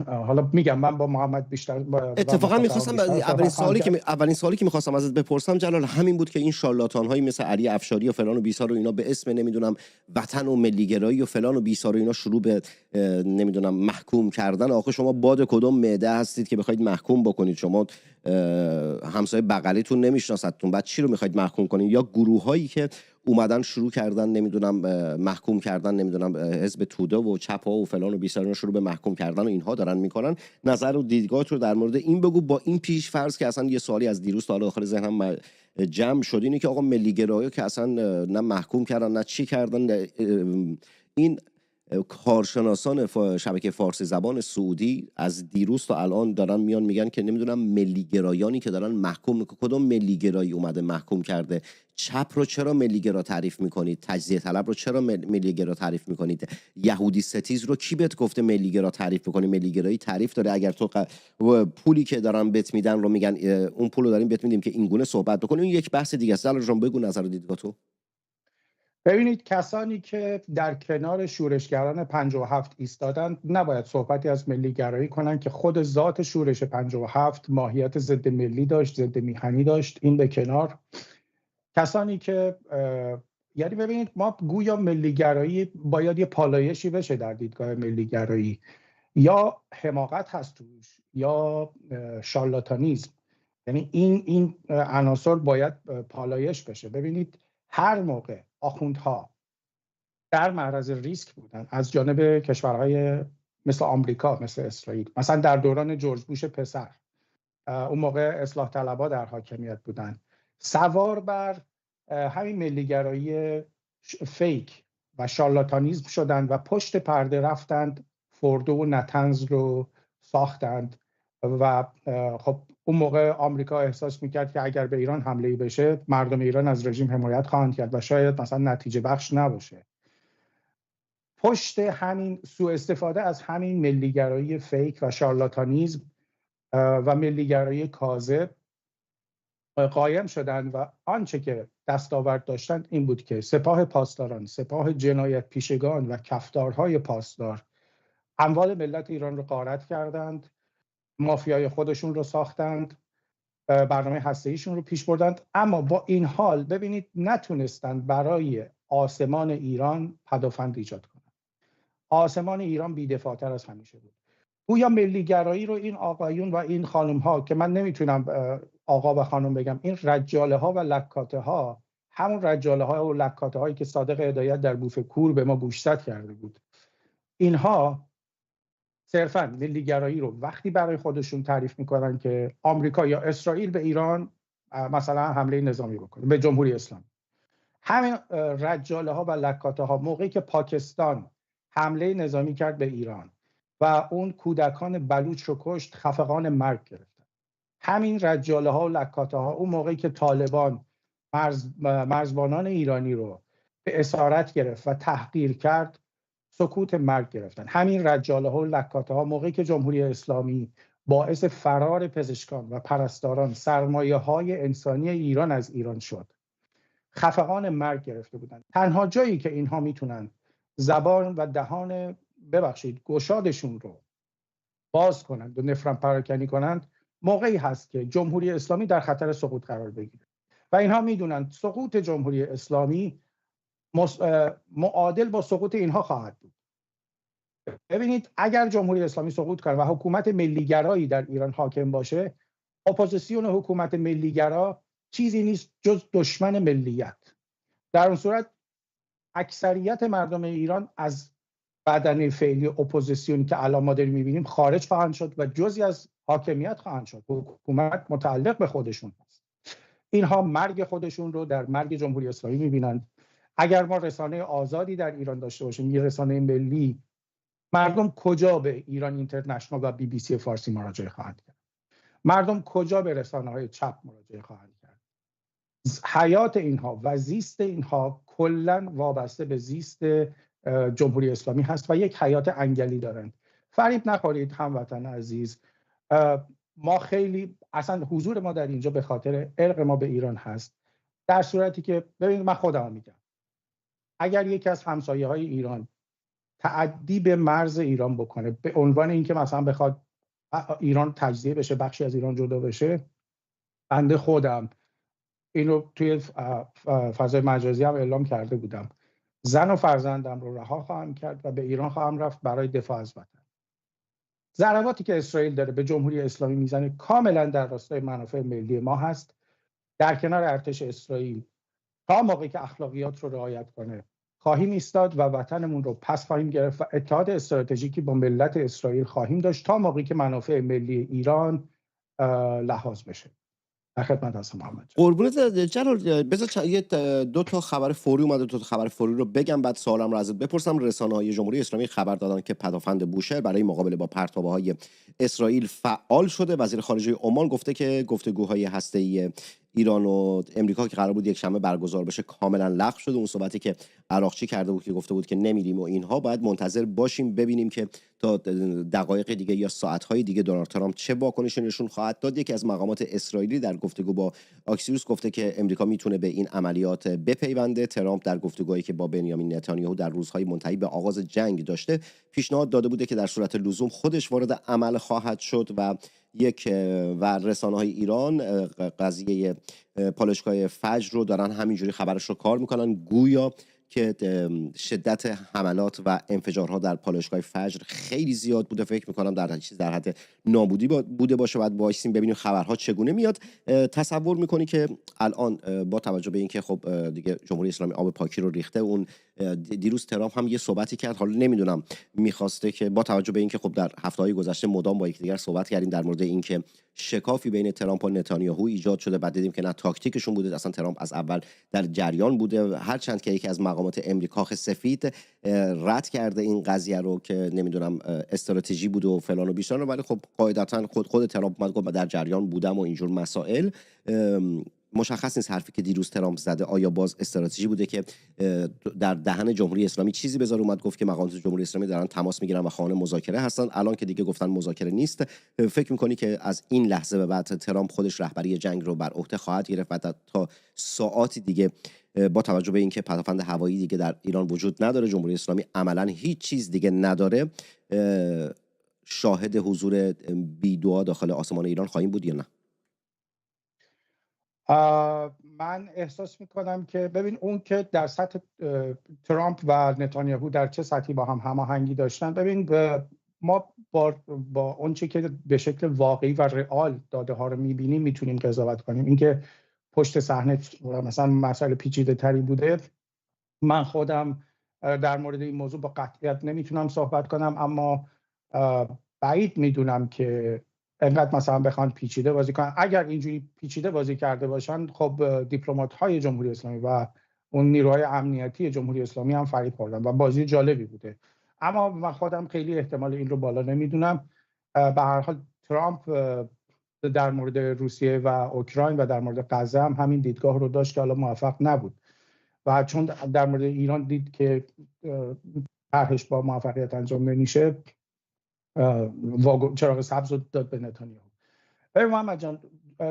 حالا میگم من با محمد بیشتر اتفاقا میخواستم اولین سوالی که میخواستم ازت بپرسم جلال همین بود که این شارلاتان هایی مثل علی افشاری و فلان و بیسار و اینا به اسم نمیدونم وطن و ملیگرایی و فلان و بیسار و اینا شروع به نمیدونم محکوم کردن. آخه شما باد کدوم معده هستید که بخواید محکوم بکنید؟ شما همسایه بغلیتون نمیشناستون، بعد چی رو میخواید محکوم کنید؟ یا گروه هایی که اومدن شروع کردن نمیدونم محکوم کردن، نمیدونم حزب توده و چپ ها و فلان و بیسار شروع به محکوم کردن و اینها دارن میکنن. نظر و دیدگاهت رو در مورد این بگو، با این پیش فرض که اصلا یه سوالی از دیروز تا آخر ذهنم جمع شد اینه که آقا ملیگرایی که اصلا نه محکوم کردن نه چی کردن. این کارشناسان شبکه فارسی زبان سعودی از دیروز تا الان دارن میان میگن که نمیدونم ملیگرایانی که دارن محکوم، کدوم ملیگرایی اومده محکوم کرده؟ چپ رو چرا ملیگرا تعریف میکنید؟ تجزیه طلب رو چرا ملیگرا تعریف میکنید؟ یهودی ستیز رو کی بهت گفته ملیگرا تعریف بکنی؟ ملیگرایی تعریف داره. اگر تو پولی که دارن بت میدن رو میگن اون پول رو داریم بت میدیم که اینگونه صحبت بکنیم، این یک بحث دیگه است. جلال جان بگو نظر و دیدگاه تو. ببینید، کسانی که در کنار شورشگران 57 ایستادند نباید صحبتی از ملیگرایی کنند که خود ذات شورش 57 ماهیت ضد ملی داشت، ضد میهنی داشت. این به کنار. کسانی که یعنی ببینید، ما گویا ملیگرایی باید یه پالایشی بشه در دیدگاه ملیگرایی، یا حماقت هست توش یا شارلاتانیسم. یعنی این عناصر باید پالایش بشه. ببینید، هر موقع آخوندها در معرض ریسک بودن از جانب کشورهای مثل آمریکا، مثل اسرائیل، مثلا در دوران جورج بوش پسر، اون موقع اصلاح طلبها در حاکمیت بودن، سوار بر همین ملیگرایی فیک و شارلاتانیسم شدند و پشت پرده رفتند فوردو و نتنز رو ساختند و خب اون موقع آمریکا احساس میکرد که اگر به ایران حمله‌ای بشه مردم ایران از رژیم حمایت خواهند کرد و شاید مثلا نتیجه بخش نباشه. پشت همین سوء استفاده از همین ملیگرایی فیک و شارلاتانیسم و ملیگرایی کاذب قایم شدند و آنچه که دستاورد داشتند این بود که سپاه پاسداران، سپاه جنایت پیشگان و کفتارهای پاسدار اموال ملت ایران رو غارت کردند، مافیای خودشون رو ساختند، برنامه هسته‌ایشون رو پیش بردند. اما با این حال ببینید نتونستند برای آسمان ایران پدافند ایجاد کنند. آسمان ایران بی‌دفاع‌تر از همیشه بود. گویا ملیگرایی رو این آقایون و این خانم‌ها، که من نمیتونم آقا و خانم بگم، این رجاله ها و لکاته ها، همون رجاله ها و لکاته هایی که صادق هدایت در بوف کور به ما گوشزد کرده بود، اینها صرفاً ملیگرایی رو وقتی برای خودشون تعریف میکنن که آمریکا یا اسرائیل به ایران مثلا حمله نظامی بکنه، به جمهوری اسلامی، همین رجاله ها و لکاته ها موقعی که پاکستان حمله نظامی کرد به ایران و اون کودکان بلوچ رو کشت، خفقان مرگ گرفتن. همین رجاله ها و لکاته ها اون موقعی که طالبان مرزبانان ایرانی رو به اسارت گرفت و تحقیر کرد، سکوت مرگ گرفتن. همین رجاله ها و لکاته ها موقعی که جمهوری اسلامی باعث فرار پزشکان و پرستاران، سرمایه های انسانی ایران از ایران شد، خفقان مرگ گرفته بودند. تنها جایی که اینها میتونن زبان و دهان گشادشون رو باز کنند و نفرت پراکنی کنند موقعی هست که جمهوری اسلامی در خطر سقوط قرار بگیره و اینها میدونند سقوط جمهوری اسلامی معادل با سقوط اینها خواهد بود. ببینید اگر جمهوری اسلامی سقوط کنه و حکومت ملیگرایی در ایران حاکم باشه، اپوزیسیون حکومت ملیگرا چیزی نیست جز دشمن ملیت. در اون صورت اکثریت مردم ایران از بدنه فعلی اپوزیسیونی که الان ما داریم می‌بینیم خارج خواهند شد و جزئی از حاکمیت خواهند شد. حکومت متعلق به خودشون هست. اینها مرگ خودشون رو در مرگ جمهوری اسلامی می‌بینند. اگر ما رسانه آزادی در ایران داشته باشیم، یه رسانه ملی، مردم کجا به ایران اینترنشنال و BBC فارسی مراجعه خواهند کرد؟ مردم کجا به رسانه‌های چپ مراجعه خواهند کرد؟ حیات اینها و زیست اینها کلاً وابسته به زیست جمهوری اسلامی هست و یک حیات انگلی دارند. فریب نخورید هموطن عزیز، ما خیلی اصلا حضور ما در اینجا به خاطر ارق ما به ایران هست. در صورتی که ببینید من خودم میگم اگر یکی از همسایه‌های ایران تعدی به مرز ایران بکنه به عنوان اینکه مثلا بخواد ایران تجزیه بشه، بخشی از ایران جدا بشه، بنده خودم اینو توی فضای مجازی هم اعلام کرده بودم، زن و فرزندم رو رها خواهم کرد و به ایران خواهم رفت برای دفاع از وطن. ضرباتی که اسرائیل داره به جمهوری اسلامی میزنه کاملا در راستای منافع ملی ما هست. در کنار ارتش اسرائیل تا موقعی که اخلاقیات رو رعایت کنه خواهیم ایستاد و وطنمون رو پس خواهیم گرفت و اتحاد استراتژیکی با ملت اسرائیل خواهیم داشت تا موقعی که منافع ملی ایران لحاظ بشه. در خدمت هستم محمد جان. قربونت جلال، بذار یه دو تا خبر فوری اومده، دو تا خبر فوری رو بگم بعد سوالم رو ازت بپرسم. رسانه‌های جمهوری اسلامی خبر دادن که پدافند بوشهر برای مقابله با پرتابه‌های اسرائیل فعال شده. وزیر خارجه عمان گفته که گفتگوهای هسته‌ای ایران و امریکا که قرار بود یک شنبه برگزار بشه کاملا لغو شده. اون صحبتی که عراقچی کرده بود که گفته بود که نمیریم و اینها، باید منتظر باشیم ببینیم که تا دقایق دیگه یا ساعت‌های دیگه دونالد ترامپ چه واکنشی نشون خواهد داد. یکی از مقامات اسرائیلی در گفتگو با آکسیوس گفته که امریکا میتونه به این عملیات بپیونده. ترامپ در گفتگویی که با بنیامین نتانیاهو در روزهای منتهی به آغاز جنگ داشته پیشنهاد داده بوده که در صورت لزوم خودش وارد عمل خواهد شد و رسانه‌های ایران قضیه پالایشگاه فجر رو دارن همینجوری خبرش رو کار میکنن، گویا که شدت حملات و انفجارها در پالایشگاه فجر خیلی زیاد بوده. فکر میکنم در چیز در حد نابودی بوده باشه. بعد وایسیم ببینیم خبرها چگونه میاد. تصور میکنی که الان با توجه به اینکه خب دیگه جمهوری اسلامی آب پاکی رو ریخته، اون دیروز ترامپ هم یه صحبتی کرد، حالا نمیدونم میخواسته که با توجه به اینکه خب در هفته‌های گذشته مدام با یکدیگر صحبت کردیم در مورد اینکه شکافی بین ترامپ و نتانیاهو ایجاد شده، بعد دیدیم که نه تاکتیکشون بوده، اصلا ترامپ از اول در جریان بوده، هرچند که یکی از مقامات امریکا سفید رد کرده این قضیه رو که نمیدونم استراتژی بوده و فلان و بیسان، ولی خب قاعدتا خود ترامپ اومد گفت در جریان بودم و اینجور مسائل. مشخص نیست حرفی که دیروز ترامپ زده آیا باز استراتژی بوده که در دهن جمهوری اسلامی چیزی بذاره. اومد گفت که مقامات جمهوری اسلامی دارن تماس میگیرن و خواهان مذاکره هستن. الان که دیگه گفتن مذاکره نیست، فکر میکنی که از این لحظه به بعد ترامپ خودش رهبری جنگ رو بر عهده خواهد گرفت و تا ساعاتی دیگه با توجه به اینکه پدافند هوایی دیگه در ایران وجود نداره، جمهوری اسلامی عملاً هیچ چیز دیگه نداره، شاهد حضور بی‌دعا داخل آسمان ایران خواهیم بود یا نه؟ من احساس میکنم که ببین اون که در سطح ترامپ و نتانیاهو در چه سطحی با هم هماهنگی داشتن، ببین ما با اون چه که به شکل واقعی و رئال داده ها رو میبینیم میتونیم قضاوت کنیم. اینکه پشت صحنه مثلا مسائل پیچیده تری بوده، من خودم در مورد این موضوع با قطعیت نمیتونم صحبت کنم، اما بعید میدونم که انقدر مثلا بخوان پیچیده بازی کنن. اگر اینجوری پیچیده بازی کرده باشن، خب دیپلمات های جمهوری اسلامی و اون نیروهای امنیتی جمهوری اسلامی هم فریب خوردن و بازی جالبی بوده. اما من خودم خیلی احتمال این رو بالا نمیدونم. به هر حال ترامپ در مورد روسیه و اوکراین و در مورد غزه هم همین دیدگاه رو داشت که حالا موفق نبود و چون در مورد ایران دید که طرحش با موفقیت انجام نمیشه چراغ سبز رو داد به نتانیاهو. محمد جان،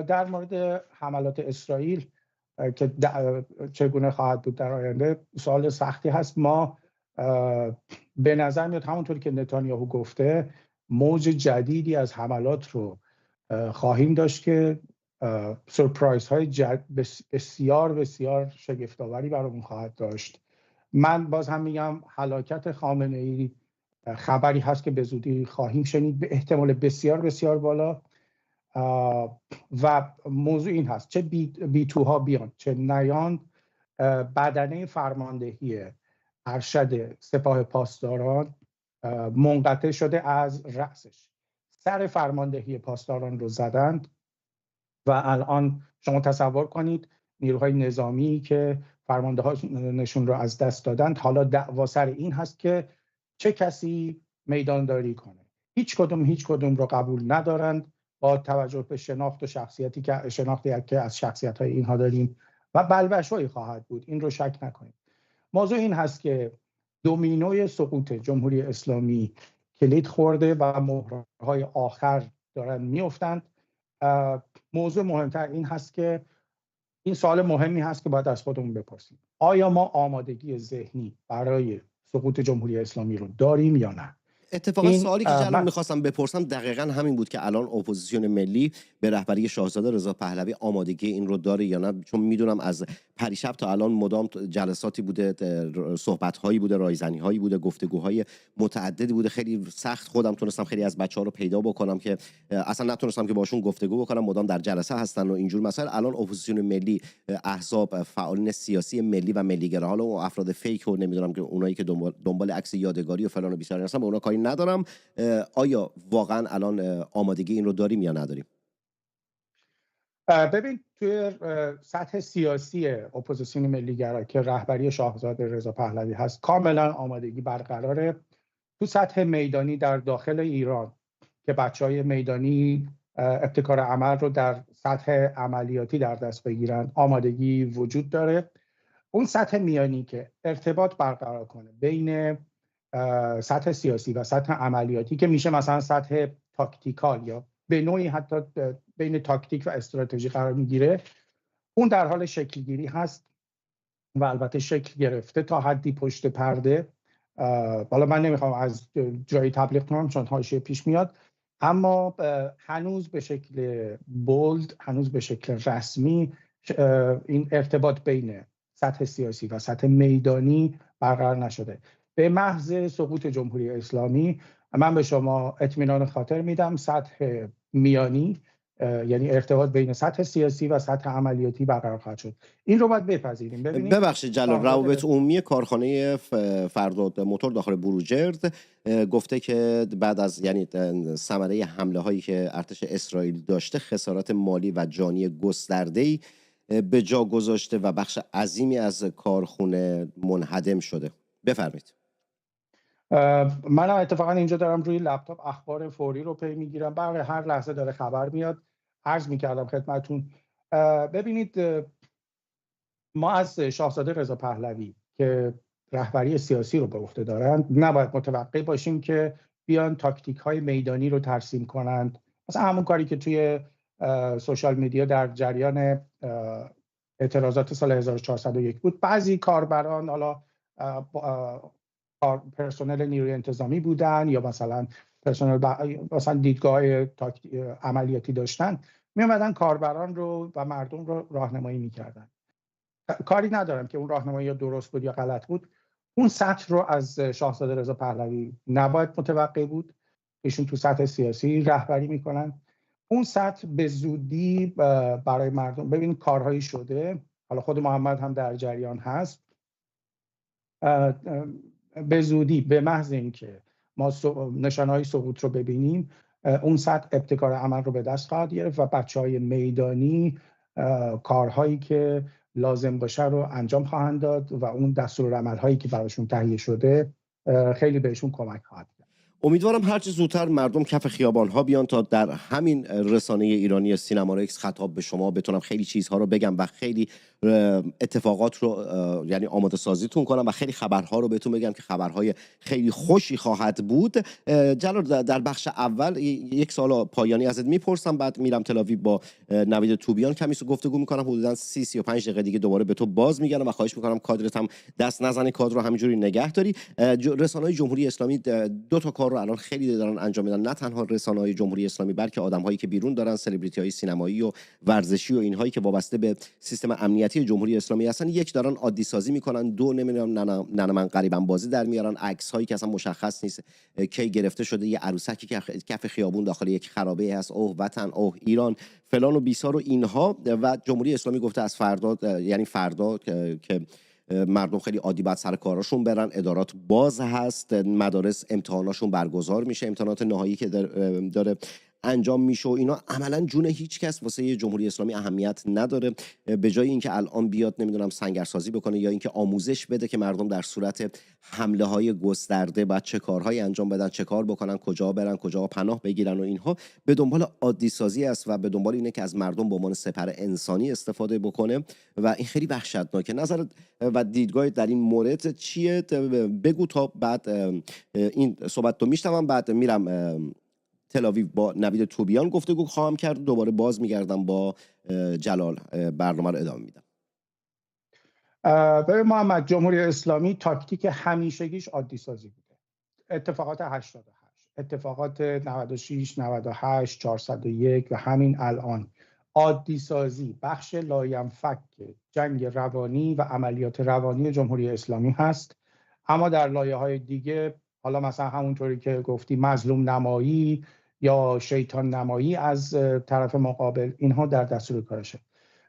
در مورد حملات اسرائیل که چگونه خواهد بود در آینده سوال سختی هست. ما به نظر میاد همونطوری که نتانیاهو گفته موج جدیدی از حملات رو خواهیم داشت که سورپرایز های بسیار بسیار شگفت‌آوری برامون خواهد داشت. من باز هم میگم هلاکت خامنه‌ای خبری هست که به زودی خواهیم شنید به احتمال بسیار بسیار بالا و موضوع این هست چه بی توها بیان چه نیان بدنه فرماندهی ارشد سپاه پاسداران منقطع شده از رأسش. سر فرماندهی پاسداران رو زدند و الان شما تصور کنید نیروهای نظامی که فرمانده هاشون رو از دست دادند حالا دعوا سر این هست که چه کسی میدانداری کنه. هیچ کدوم رو قبول ندارند با توجه به شناختی که از شخصیت‌های اینها داریم و بلبشویی خواهد بود، این رو شک نکنید. موضوع این هست که دومینوی سقوط جمهوری اسلامی کلید خورده و مهرهای آخر دارن میافتند. موضوع مهمتر این هست که این سوال مهمی هست که باید از خودمون بپرسیم: آیا ما آمادگی ذهنی برای سقوط جمهوری اسلامی رو داریم یا نه؟ اتفاقا سوالی که جلال میخواستم بپرسم دقیقا همین بود که الان اپوزیسیون ملی به رهبری شاهزاده رضا پهلوی آمادگی این رو داره یا نه؟ چون میدونم از پریشب تا الان مدام جلساتی بوده، صحبت‌هایی بوده، رایزنی‌هایی بوده، گفتگوهای متعددی بوده. خیلی سخت خودم تونستم خیلی از بچه‌ها رو پیدا بکنم که اصلا نتونستم که باشون گفتگو بکنم، مدام در جلسه هستن و اینجور مسائل. الان اپوزیسیون ملی، احزاب، فعالین سیاسی ملی و ملیگرا، حالا اون افراد فیک و نمیدونم که اونایی که دنبال عکس یادگاری و فلان و بیسار هستن، به اونا کاری ندارم. آیا واقعا الان آمادگی این رو داریم یا نداریم؟ ببین، توی سطح سیاسی اپوزیسیون ملیگرا که رهبری شاهزاده رضا پهلوی هست کاملا آمادگی برقراره. تو سطح میدانی در داخل ایران که بچهای میدانی ابتکار عمل رو در سطح عملیاتی در دست بگیرن آمادگی وجود داره. اون سطح میانی که ارتباط برقرار کنه بین سطح سیاسی و سطح عملیاتی که میشه مثلا سطح تاکتیکال یا به نوعی حتی بین تاکتیک و استراتژی قرار میگیره، اون در حال شکل گیری هست و البته شکل گرفته تا حدی پشت پرده. حالا من نمیخوام از جایی تبلیغ کنم چون حاشیه پیش میاد، اما هنوز به شکل بولد، هنوز به شکل رسمی این ارتباط بین سطح سیاسی و سطح میدانی برقرار نشده. به محض سقوط جمهوری اسلامی من به شما اطمینان خاطر میدم سطح میانی، یعنی ارتباط بین سطح سیاسی و سطح عملیاتی برقرار خواهد شد. این رو باید بپذیریم. ببخشید جلال، روابط عمومی کارخانه فرداد موتور داخل بروجرد گفته که بعد از ثمره حمله هایی که ارتش اسرائیل داشته خسارات مالی و جانی گسترده‌ای به جا گذاشته و بخش عظیمی از کارخونه منهدم شده. بفرمایید. منم اتفاقا اینجا دارم روی لپتاپ اخبار فوری رو پی میگیرم، برای هر لحظه داره خبر میاد. عرض میکردم خدمتتون، ببینید ما از شاهزاده رضا پهلوی که رهبری سیاسی رو به عهده دارند نباید متوقع باشیم که بیان تاکتیک های میدانی رو ترسیم کنند. مثلا همون کاری که توی سوشال میدیا در جریان اعتراضات سال 1401 بود. بعضی کاربران حالا پرسنل نیروی انتظامی بودن یا مثلا مثلا دیدگاه عملیاتی داشتن، می اومدن کاربران رو و مردم رو راهنمایی میکردن. کاری ندارم که اون راهنمایی یا درست بود یا غلط بود. اون سطح رو از شاهزاده رضا پهلوی نباید متوقع بود. ایشون تو سطح سیاسی رهبری میکنن. اون سطح به زودی برای مردم، ببین کارهایی شده، حالا خود محمد هم در جریان هست، به زودی به محض اینکه ما نشانه‌های سقوط رو ببینیم اون سطح ابتکار عمل رو به دست خواهد گرفت و بچه‌های میدانی کارهایی که لازم باشه رو انجام خواهند داد و اون دستورالعمل‌هایی که براشون تهیه شده خیلی بهشون کمک خواهد کرد. امیدوارم هرچی زودتر مردم کف خیابان‌ها بیان تا در همین رسانه ایرانی سینمارکس خطاب به شما بتونم خیلی چیزها رو بگم و خیلی اتفاقات رو یعنی آماده سازیتون کنم و خیلی خبرها رو بهتون بگم که خبرهای خیلی خوشی خواهد بود. جلال، در بخش اول یک سوال پایانی ازت میپرسم، بعد میرم تل آویو با نوید توبیان کمی گفتگو میکنم، حدوداً 35 دقیقه دیگه دوباره به تو باز میگردم و خواهش میکنم کادرت هم دست نزنی، کادر رو همینجوری نگه داری. رسانه‌های جمهوری اسلامی دو تا کار رو الان خیلی دارن انجام میدن، نه تنها رسانه‌های جمهوری اسلامی بلکه آدم‌هایی که بیرون دارن، سلبریتی‌های سینمایی و ورزشی و اینهایی که وابسته به سیستم امنیتی جمهوری اسلامی هستن، یک دارن عادی سازی میکنن، دو نمیدونم نه من غریبم بازی در میارن، عکس‌هایی که اصلا مشخص نیست کی گرفته شده، یه عروسکی که کف خیابون داخل یک خرابه هست، اوه وطن، اوه ایران، فلان و بیسار و اینها. و جمهوری اسلامی گفته از فردا، یعنی فردا که مردم خیلی عادی بعد سر کاراشون برن، ادارات باز هست، مدارس امتحاناشون برگزار میشه، امتحانات نهایی که داره انجام میشه و اینا. عملا جون هیچ کس واسه جمهوری اسلامی اهمیت نداره. به جای اینکه الان بیاد نمیدونم سنگرسازی بکنه یا اینکه آموزش بده که مردم در صورت حمله های گسترده بعد چه کارهایی انجام بدن، چه کار بکنن، کجا برن، کجا پناه بگیرن و اینها، به دنبال عادی سازی است و به دنبال اینه که از مردم به عنوان سپر انسانی استفاده بکنه و این خیلی وحشتناکه. نظرت و دیدگاهت در این مورد چیه؟ بگو تا بعد این صحبت رو میشنوم، بعد میرم تل آویو با نوید توبیان گفتگو خواهم کرد، دوباره باز میگردم با جلال برنامه رو ادامه میدم. ببین محمد، جمهوری اسلامی تاکتیک همیشگیش عادی سازی بوده. اتفاقات 88، اتفاقات 96، 98، 401 و همین الان عادی سازی بخش لاینفک جنگ روانی و عملیات روانی جمهوری اسلامی هست. اما در لایه‌های دیگه، حالا مثلا همونطوری که گفتی مظلوم نمایی یا شیطان نمایی از طرف مقابل، اینها در دستور کارشه.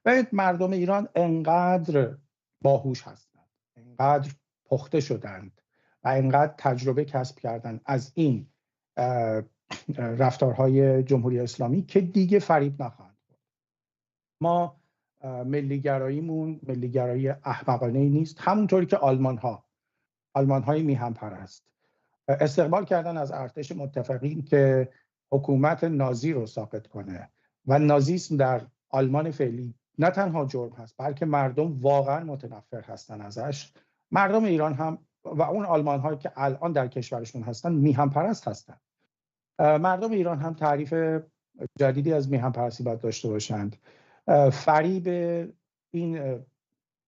و مردم ایران انقدر باهوش هستند، انقدر پخته شدند و انقدر تجربه کسب کردن از این رفتارهای جمهوری اسلامی که دیگه فریب نخواهند بود. ما ملیگراییمون ملیگرایی احمقانه‌ای نیست، همونطوری که آلمان‌های میهن پرست استقبال کردن از ارتش متفقین که حکومت نازی رو ساقط کنه و نازیسم در آلمان فعلی نه تنها جرم هست بلکه مردم واقعا متنفر هستن ازش. مردم ایران هم و اون آلمان‌هایی که الان در کشورشون هستن میهن پرست هستن. مردم ایران هم تعریف جدیدی از میهن پرستی باید داشته باشند. فریب این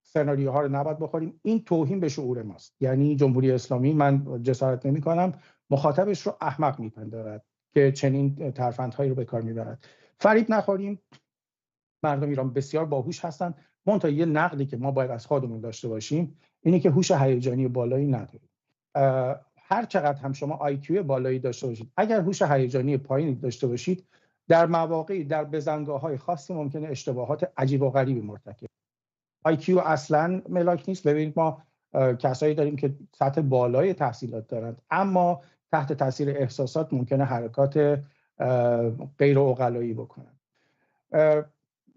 سناریوها رو نباید بخوریم. این توهین به شعور ماست. یعنی جمهوری اسلامی، من جسارت نمی کنم، مخاطبش رو احمق میپندارد که چنین ترفندهایی رو به کار میبرد. فریب نخوریم. مردم ایران بسیار باهوش هستن. منتها یه نقدی که ما باید از خودمون داشته باشیم اینه که هوش هیجانی بالایی نداریم. هر چقدر هم شما آیکیو بالایی داشته باشید، اگر هوش هیجانی پایینی داشته باشید، در مواقعی در بزنگاه‌های خاصی ممکنه اشتباهات عجیب و غریبی مرتکب. آیکیو اصلا ملاک نیست. ببینید ما کسایی داریم که سطح بالای تحصیلات دارند اما تحت تاثیر احساسات ممکنه حرکات غیر عقلایی بکنن.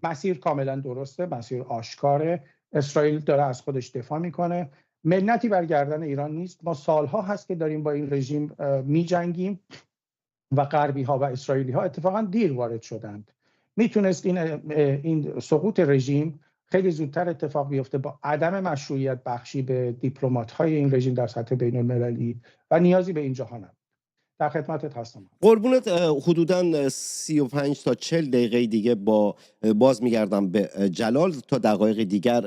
مسیر کاملا درسته، مسیر آشکاره. اسرائیل داره از خودش دفاع میکنه. منتی بر گردن ایران نیست. ما سالها هست که داریم با این رژیم میجنگیم و غربی ها و اسرائیلی ها اتفاقا دیر وارد شدند. میتونست این سقوط رژیم خیلی زودتر اتفاق بیفته با عدم مشروعیت بخشی به دیپلمات های این رژیم در سطح بین المللی و نیازی به این جهان هم. در خدمتت هستم. قربونت. حدوداً 35 تا 40 دقیقه دیگه باز میگردم به جلال تا دقایق دیگر.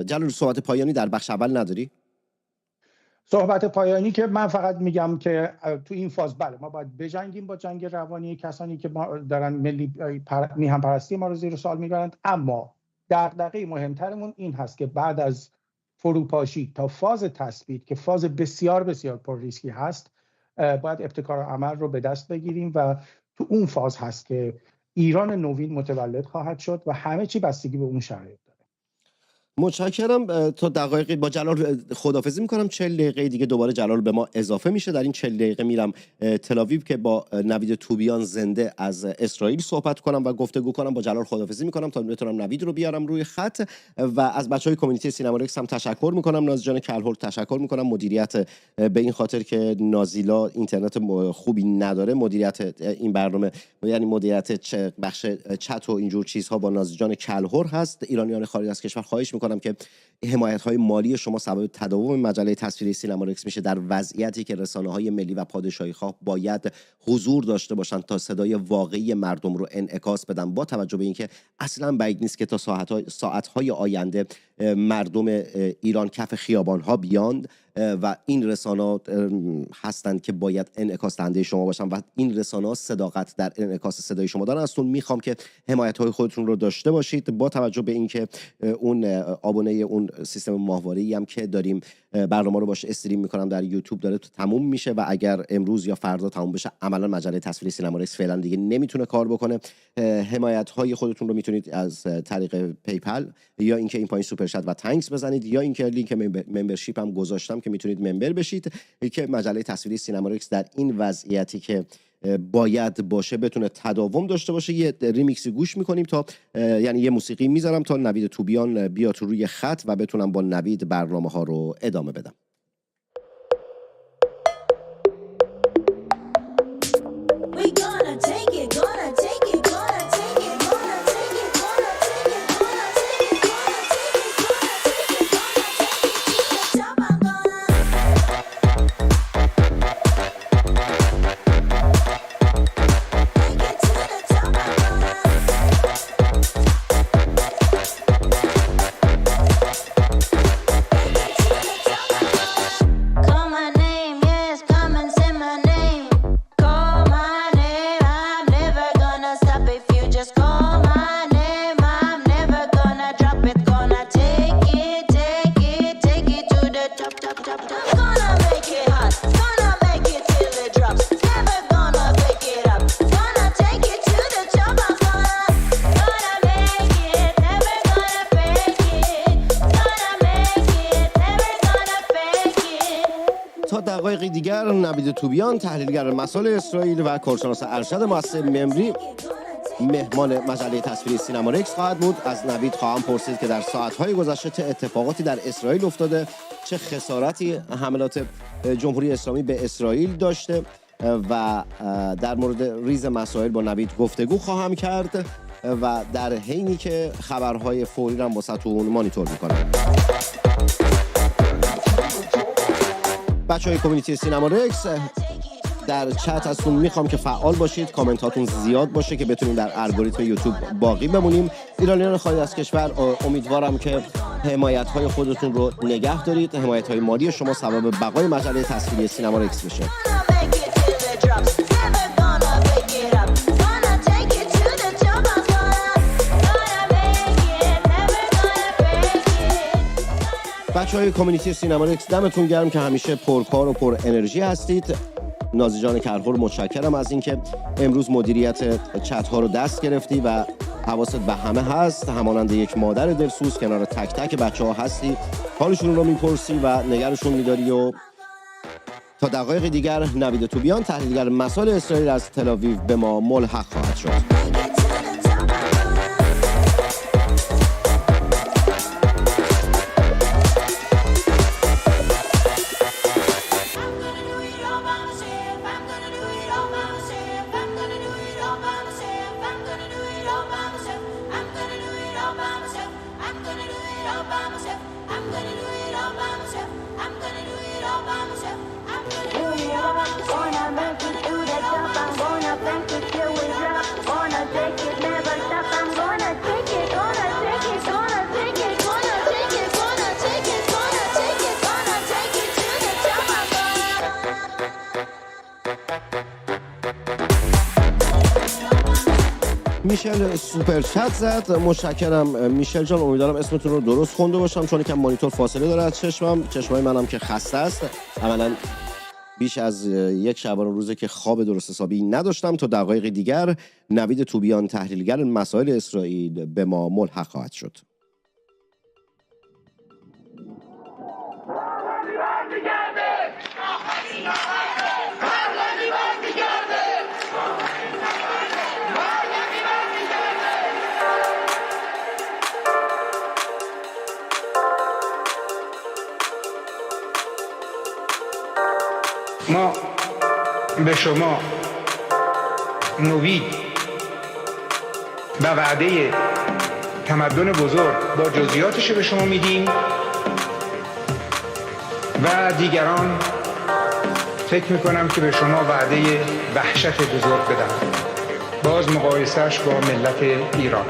جلال، صحبت پایانی در بخش اول نداری؟ صحبت پایانی که من فقط میگم که تو این فاز بله ما باید بجنگیم با جنگ روانی کسانی که ما دارن میهن پرستی ما رو زیر سوال میبرند، اما دغدغه مهمترمون این هست که بعد از فروپاشی تا فاز تثبیت که فاز بسیار بسیار پر ریسکی هست، باید ابتکار عمل رو به دست بگیریم و تو اون فاز هست که ایران نوین متولد خواهد شد و همه چی بستگی به اون شرایط داره. متشکرم. تا دقایقی با جلال خداحافظی میکنم. 40 دقیقه دیگه دوباره جلال به ما اضافه میشه. در این 40 دقیقه میرم تل‌آویو که با نوید توبیان زنده از اسرائیل صحبت کنم و گفتگو کنم. با جلال خداحافظی میکنم تا بتونم نوید رو بیارم روی خط و از بچهای کامیونیتی سینما رکس هم تشکر میکنم. نازی جان کلهر تشکر میکنم مدیریت به این خاطر که نازیلا اینترنت خوبی نداره. مدیریت این برنامه یعنی مدیریت بخش چت و اینجور چیزها با نازی جان کلهر هست. ایرانیان خارج از کشور خواهش میکنم که حمایت‌های مالی شما سبب تداوم مجله تصویری سینما رکس میشه در وضعیتی که رسانه‌های ملی و پادشاهی‌خواه باید حضور داشته باشند تا صدای واقعی مردم رو انعکاس بدن، با توجه به اینکه اصلا بعید نیست که تا ساعت‌های آینده مردم ایران کف خیابان‌ها بیاند و این رسانه‌ها هستند که باید انعکاس دهنده شما باشن و این رسانه‌ها صداقت در انعکاس صدای شما دارن. ازتون میخوام که حمایت‌های خودتون رو داشته باشید، با توجه به اینکه اون آبونه اون سیستم ماهواره‌ای هم که داریم برنامه رو باش استریم میکنم در یوتیوب داره تموم میشه و اگر امروز یا فردا تموم بشه عملا مجله تصویری سینما رکس فعلا دیگه نمیتونه کار بکنه. حمایت‌های خودتون رو میتونید از طریق پیپل یا اینکه این پایین سوپر چت و تانکس بزنید یا اینکه لینک ممبرشیپ هم گذاشتم که میتونید ممبر بشید که مجله تصویری سینما رکس در این وضعیتی که باید باشه بتونه تداوم داشته باشه. یه ریمیکسی گوش میکنیم تا یعنی یه موسیقی میذارم تا نوید توبیان بیاد روی خط و بتونم با نوید برنامه ها رو ادامه بدم. دقایقی دیگر نوید توبیان تحلیلگر مسائل اسرائیل و کارشناس ارشد مؤسسه ممری مهمان مجله تصویری سینما رکس خواهد بود. از نوید خواهم پرسید که در ساعت‌های گذشته چه اتفاقاتی در اسرائیل افتاده، چه خسارتی حملات جمهوری اسلامی به اسرائیل داشته و در مورد ریز مسائل با نوید گفتگو خواهم کرد و در حینی که خبرهای فوری را واسهتون مانیتور می‌کنم. بچه‌های کامیونیتی سینما رکس در چت ازتون میخوام که فعال باشید، کامنت هاتون زیاد باشه که بتونیم در الگوریتم یوتیوب باقی بمونیم. ایرانیان خارج از کشور امیدوارم که حمایت های خودتون رو نگه دارید. حمایت های مالی شما سبب بقای مجله تصویری سینما رکس بشه. بچه‌های کامیونیتی سینما رکس دمتون گرم که همیشه پرکار و پر انرژی هستید. نازی جان کلهر متشکرم از اینکه امروز مدیریت چت ها رو دست گرفتی و حواست به همه هست، همانند یک مادر دلسوز کنار تک تک بچه‌ها هستی، حالشون رو میپرسی و نگرشون میداری. و تا دقایق دیگر نوید توبیان تحلیلگر مسائل اسرائیل از تل‌آویو به ما ملحق خواهد شد. میشل سوپر چت زد، متشکرم میشل جان. امیدوارم اسمتون رو درست خونده باشم چون یکم مانیتور فاصله داره از چشمای منم که خسته است. عملاً بیش از یک شبانه روزه که خواب درست حسابی نداشتم. تا دقایق دیگر نوید توبیان تحلیلگر مسائل اسرائیل به ما ملحق خواهد شد. ما به شما نوید و وعده تمدن بزرگ با جزئیاتش به شما میدیم و دیگران فکر میکنم که به شما وعده وحشت بزرگ بدم، باز مقایسهش با ملت ایران.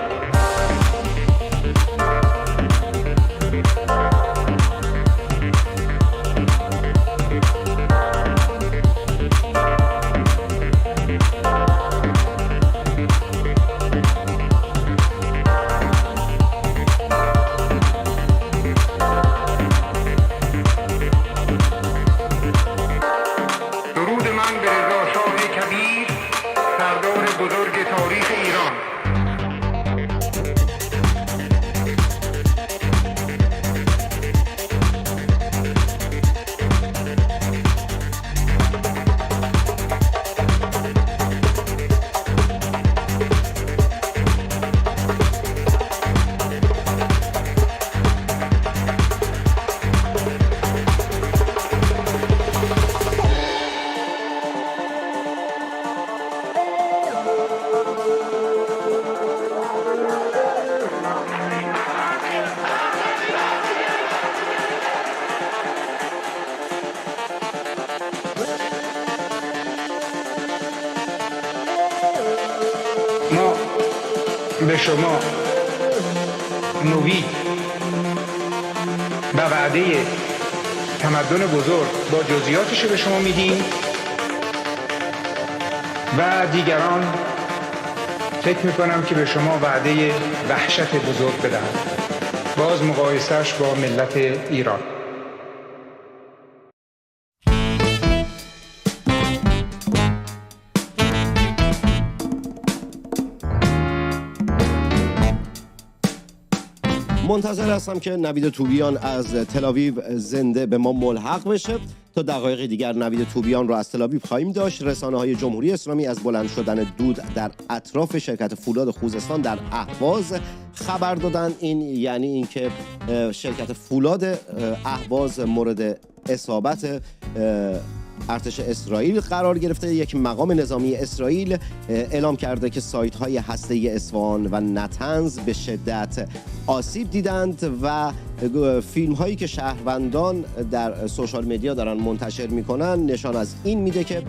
ما به شما نوید و وعده تمدن بزرگ با جزئیاتش به شما میدیم و دیگران فکر میکنم که به شما وعده وحشت بزرگ بدهم، باز مقایسهش با ملت ایران. منتظر هستم که نوید توبیان از تل‌آویو زنده به ما ملحق بشه. تا دقایق دیگر نوید توبیان رو از تل‌آویو خواهیم داشت. رسانه‌های جمهوری اسلامی از بلند شدن دود در اطراف شرکت فولاد خوزستان در اهواز خبر دادن. این یعنی اینکه شرکت فولاد اهواز مورد اصابت ارتش اسرائیل قرار گرفته. یک مقام نظامی اسرائیل اعلام کرده که سایت‌های هسته‌ای اصفهان و نتنز به شدت آسیب دیدند و فیلم‌هایی که شهروندان در سوشال مدیا دارن منتشر می‌کنن نشان از این میده که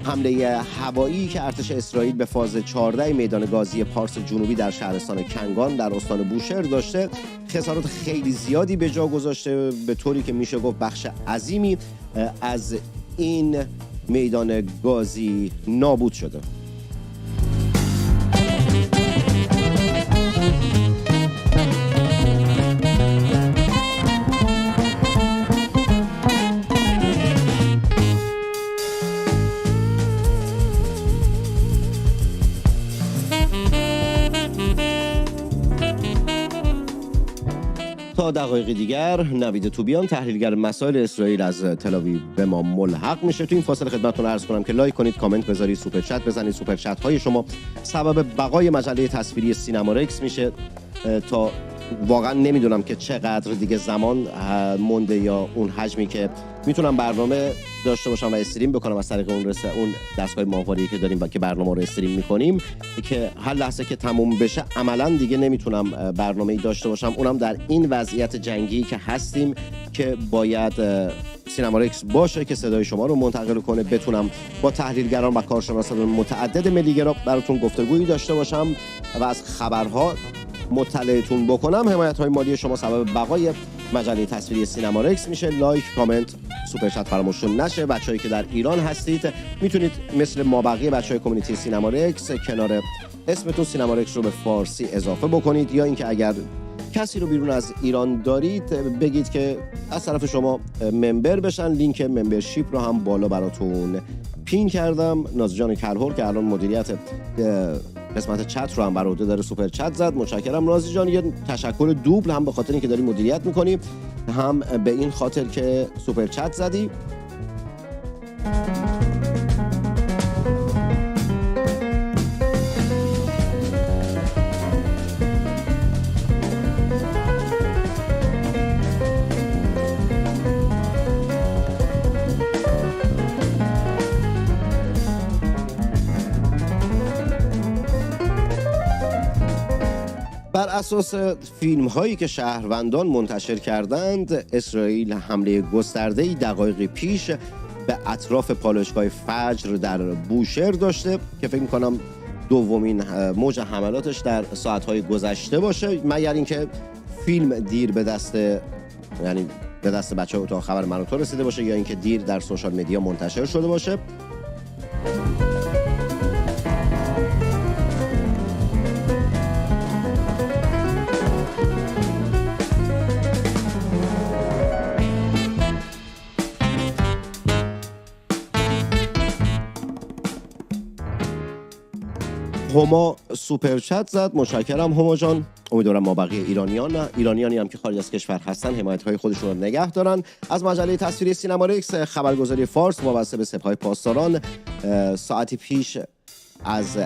حمله هوایی که ارتش اسرائیل به فاز 14 میدان گازی پارس جنوبی در شهرستان کنگان در استان بوشهر داشته خسارات خیلی زیادی به جا گذاشته، به طوری که میشه گفت بخش عظیمی از این میدان گازی نابود شده. تا دقایق دیگر نوید توبیان تحلیلگر مسائل اسرائیل از تل‌آویو به ما ملحق میشه. تو این فاصله خدمتتون عرض کنم که لایک کنید، کامنت بذارید، سوپر چت بزنید. سوپر چت های شما سبب بقای مجله تصویری سینما رکس میشه. تا واقعا نمیدونم که چقدر دیگه زمان مونده یا اون حجمی که میتونم برنامه داشته باشم و استریم بکنم از طریق اون دستگاه ماهواره‌ای که داریم که برنامه رو استریم میکنیم، که هر لحظه که تموم بشه عملا دیگه نمیتونم برنامه‌ای داشته باشم، اونم در این وضعیت جنگی که هستیم که باید سینما رکس باشه که صدای شما رو منتقل کنه، بتونم با تحلیلگران و کارشناسان متعدد ملی‌گرا براتون گفتگویی داشته باشم و از خبرها مطلعتون بکنم. حمایت‌های مالی شما سبب بقای مجله تصویری سینما رکس میشه. لایک، کامنت، سوپر چت فراموش نشه. بچه‌ای که در ایران هستید میتونید مثل ما بقیه بچه‌های کامیونیتی سینما رکس کنار اسمتون سینما رکس رو به فارسی اضافه بکنید، یا اینکه اگر کسی رو بیرون از ایران دارید بگید که از طرف شما ممبر بشن. لینک ممبرشیپ رو هم بالا براتون پین کردم. نازی جان کلهر که الان مدیریت قسمت چت رو هم بر عهده داره سوپر چت زد. متشکرم نازی جان. یه تشکر دوبل هم به خاطر اینکه داری مدیریت میکنی، هم به این خاطر که سوپر چت زدی. بر اساس فیلم هایی که شهروندان منتشر کردند، اسرائیل حمله گسترده‌ای دقایقی پیش به اطراف پالایشگاه فجر در بوشهر داشته که فکر می‌کنم دومین موج حملاتش در ساعت‌های گذشته باشه، مگر اینکه فیلم دیر به دست بچه‌ها اتاق خبر من و تو رسیده باشه یا اینکه دیر در سوشال مدیا منتشر شده باشه. هما سوپر چت زد. متشکرم هما جان. امیدوارم ما بقیه ایرانیانی هم که خارج از کشور هستن حمایت‌های خودشون رو نگه دارن. از مجله تصویری سینمارکس خبرگزاری فارس وابسته به سپاه پاسداران ساعتی پیش از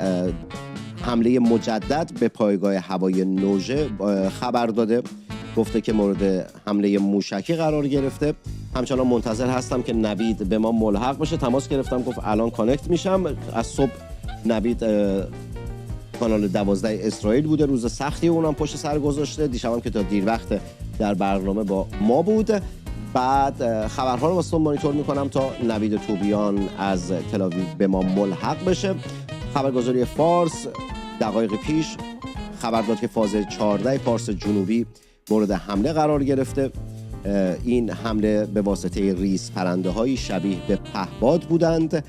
حمله مجدد به پایگاه هوایی نوژه خبر داده. گفته که مورد حمله موشکی قرار گرفته. همچنان منتظر هستم که نوید به ما ملحق بشه. تماس گرفتم، گفت الان کانکت میشم. از صبح نوید کانال 12 اسرائیل بوده، روز سختی اونم پشت سر گذاشته. دیشبم که تا دیر وقت در برنامه با ما بود. بعد خبرها رو واسه مانیتور میکنم تا نوید توبیان از تل‌آویو به ما ملحق بشه. خبرگزاری فارس دقایق پیش خبر داد که فاز 14 پارس جنوبی مورد حمله قرار گرفته. این حمله به واسطه ریز پرنده های شبیه به پهباد بودند.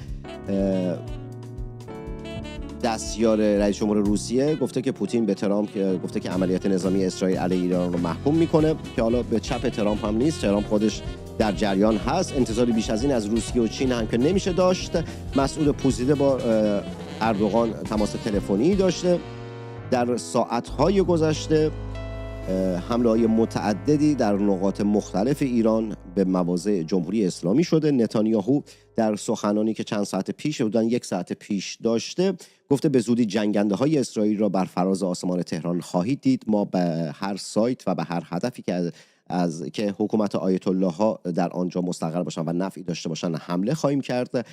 دستیار رئیس جمهور روسیه گفته که پوتین به ترامپ گفته که عملیات نظامی اسرائیل علیه ایران رو محکوم میکنه، که حالا به چپ ترامپ هم نیست، ترامپ خودش در جریان هست. انتظاری بیش از این از روسیه و چین هم که نمیشه داشت. مسعود پوزیده با اردوغان تماس تلفنی داشته. در ساعت‌های گذشته حمله‌های متعددی در نقاط مختلف ایران به مواضع جمهوری اسلامی شده. نتانیاهو در سخنانی که چند ساعت پیش بودن، 1 ساعت پیش داشته، گفته به زودی جنگنده‌های اسرائیل را بر فراز آسمان تهران خواهید دید. ما به هر سایت و به هر هدفی که حکومت آیت الله ها در آنجا مستقر باشن و نفعی داشته باشن حمله خواهیم کرد.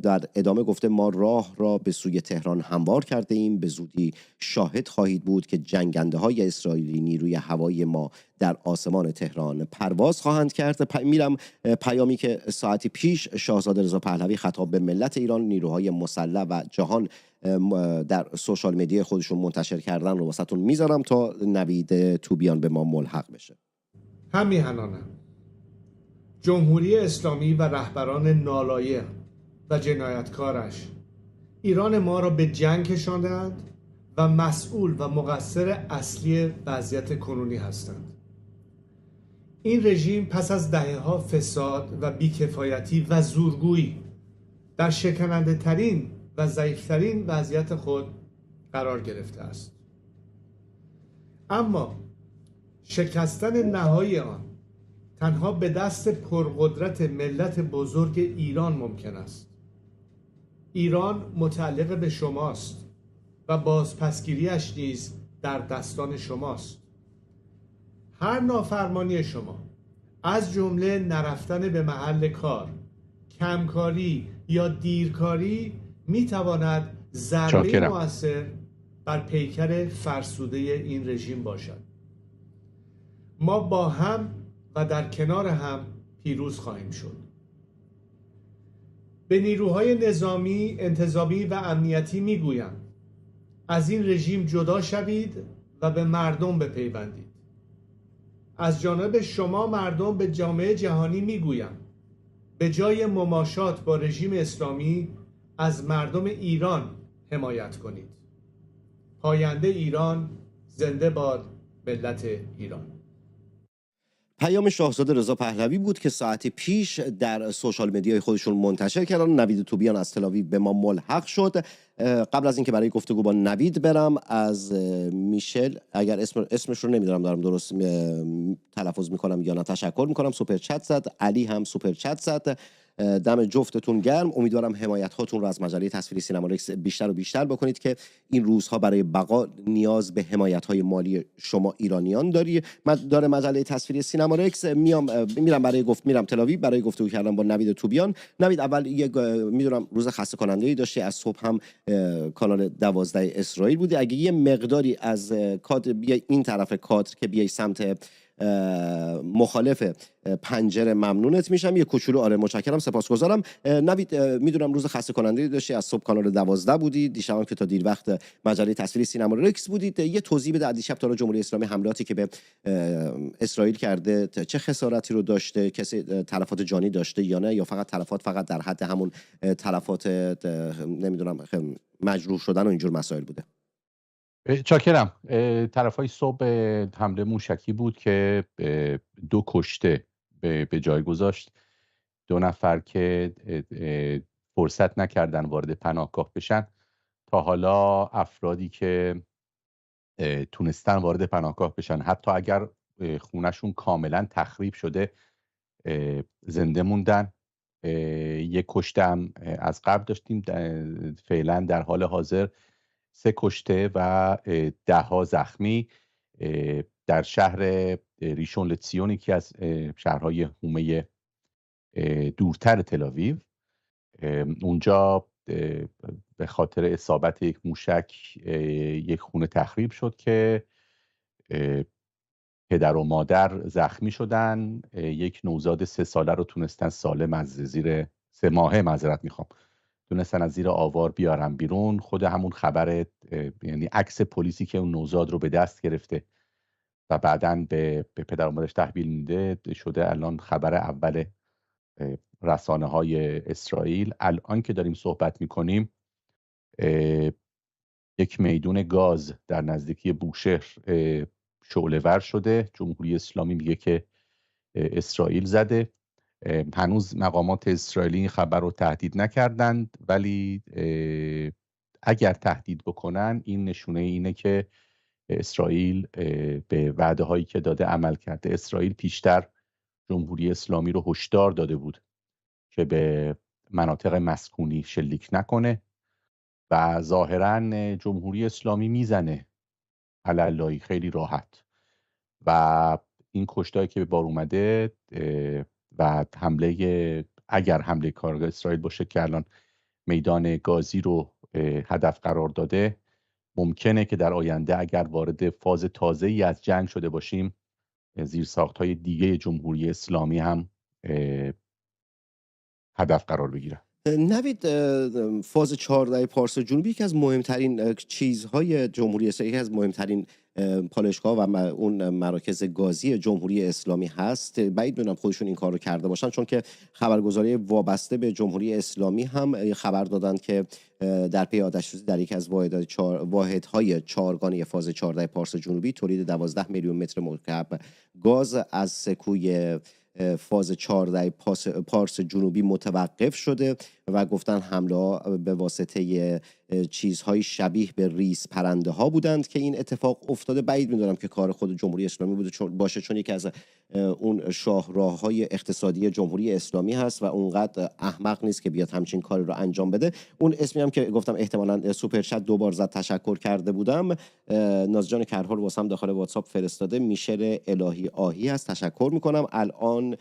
در ادامه گفته ما راه را به سوی تهران هموار کرده ایم. به زودی شاهد خواهید بود که جنگنده های اسرائیلی نیروی هوایی ما در آسمان تهران پرواز خواهند کرد. میرم پیامی که ساعتی پیش شاهزاده رضا پهلوی خطاب به ملت ایران، نیروهای مسلح و جهان در سوشال مدیا خودشون منتشر کردن رو واسهتون میذارم تا نوید توبیان به ما ملحق بشه. هم میهنانم جمهوری اسلامی و رهبران نالایق و جنایتکارش ایران ما را به جنگ کشاندند و مسئول و مقصر اصلی وضعیت کنونی هستند. این رژیم پس از دهه‌ها فساد و بیکفایتی و زورگویی در شکننده ترین و ضعیفترین وضعیت خود قرار گرفته است. اما شکستن نهایی آن تنها به دست پرقدرت ملت بزرگ ایران ممکن است. ایران متعلق به شماست و بازپسگیریش نیز در دستان شماست. هر نافرمانی شما، از جمله نرفتن به محل کار، کمکاری یا دیرکاری، میتواند ضربه مؤثر بر پیکر فرسوده این رژیم باشد. ما با هم و در کنار هم پیروز خواهیم شد. به نیروهای نظامی، انتظامی و امنیتی میگویم از این رژیم جدا شوید و به مردم بپیوندید. از جانب شما مردم به جامعه جهانی میگویم به جای مماشات با رژیم اسلامی از مردم ایران حمایت کنید. پاینده ایران، زنده باد ملت ایران. پیام شاهزاده رضا پهلوی بود که ساعتی پیش در سوشال مدیای خودشون منتشر کردن. نوید توبیان از تل‌آویو به ما ملحق شد. قبل از اینکه برای گفتگو با نوید برم، از میشل، اگر اسمش رو نمیدونم دارم درست تلفظ میکنم یا نه، تشکر میکنم. سوپر چت زد. علی هم سوپر چت زد. دم جفتتون گرم. امیدوارم حمایت هاتون رو از مجله تصویری سینمارکس بیشتر و بیشتر بکنید که این روزها برای بقا نیاز به حمایت های مالی شما ایرانیان داره مجله تصویری سینمارکس. میرم تل آویو برای گفتگو کردن با نوید توبیان. نوید، اول میدونم روز خسته کننده داشتی، از صبح هم کانال 12 اسرائیل بودی. اگه یه مقداری از کادر بیای این طرف کادر که بیای سمت مخالف پنجره ممنونت میشم. یه کوچولو آره متشکرم، سپاسگزارم. نوید، میدونم روز خسته کننده داشتی، از صبح کانال 12 بودی، دیشب هم که تا دیر وقت مجله تصویری سینمارکس بودید. یه توضیح بده دیشب تا جمهوری اسلامی حملاتی که به اسرائیل کرده چه خسارتی رو داشته، کسی تلفات جانی داشته یا نه، یا فقط تلفات در حد همون تلفات نمیدونم مجروح شدن و اینجور مسائل بوده؟ چاکرم. طرفای صبح حمله موشکی بود که 2 کشته به جای گذاشت. 2 نفر که فرصت نکردن وارد پناهگاه بشن. تا حالا افرادی که تونستن وارد پناهگاه بشن، حتی اگر خونشون کاملا تخریب شده، زنده موندن. 1 کشته هم از قبل داشتیم. فعلا در حال حاضر 3 کشته و 10 زخمی در شهر ریشون لتزیون، یکی از شهرهای حومه دورتر تل آویو. اونجا به خاطر اصابت یک موشک یک خونه تخریب شد که پدر و مادر زخمی شدن. 1 نوزاد 3 ساله رو تونستن سالم از زیر 3 ماهه تونستن از زیر آوار بیارن بیرون. خود همون خبر، یعنی عکس پلیسی که اون نوزاد رو به دست گرفته و بعداً به پدر و مادرش تحویل میده شده الان خبر اول رسانه های اسرائیل. الان که داریم صحبت میکنیم 1 میدون گاز در نزدیکی بوشهر شعله ور شده. جمهوری اسلامی میگه که اسرائیل زده. هنوز مقامات اسرائیلی این خبر رو تهدید نکردند، ولی اگر تهدید بکنن این نشونه اینه که اسرائیل به وعده هایی که داده عمل کرده. اسرائیل پیشتر جمهوری اسلامی رو هشدار داده بود که به مناطق مسکونی شلیک نکنه و ظاهرا جمهوری اسلامی میزنه علالایی خیلی راحت. و این کشتایی که به بار اومده و اگر حمله کارگاه اسرائیل باشه که الان میدان گازی رو هدف قرار داده، ممکنه که در آینده اگر وارد فاز تازه‌ای از جنگ شده باشیم زیرساخت‌های دیگه جمهوری اسلامی هم هدف قرار بگیره. نوید، فاز 14 پارس جنوبی یکی از مهمترین چیزهای جمهوری اسلامی، یکی از مهمترین پالایشگاه و اون مراکز گازی جمهوری اسلامی هست. بعید میدونم خودشون این کار رو کرده باشن، چون که خبرگزاری وابسته به جمهوری اسلامی هم خبر دادن که در پی آتش‌سوزی در یکی از واحدهای چهارگانه فاز 14 پارس جنوبی تولید 12 میلیون متر مکعب گاز از سکوی فاز 14 پارس جنوبی متوقف شده و گفتن حمله به واسطه چیزهای شبیه به ریز پرنده ها بودند که این اتفاق افتاده. بعید میدونم که کار خود جمهوری اسلامی بوده باشه، چون یکی از اون شاهراه‌های اقتصادی جمهوری اسلامی هست و اونقدر احمق نیست که بیاد همچین کاری رو انجام بده. اون اسمی هم که گفتم احتمالاً سوپر چت 2 بار زد تشکر کرده بودم، نازجان کرهال واسم داخل واتساپ فرستاده، میشل الهی آهی هست. تشکر میکنم. الان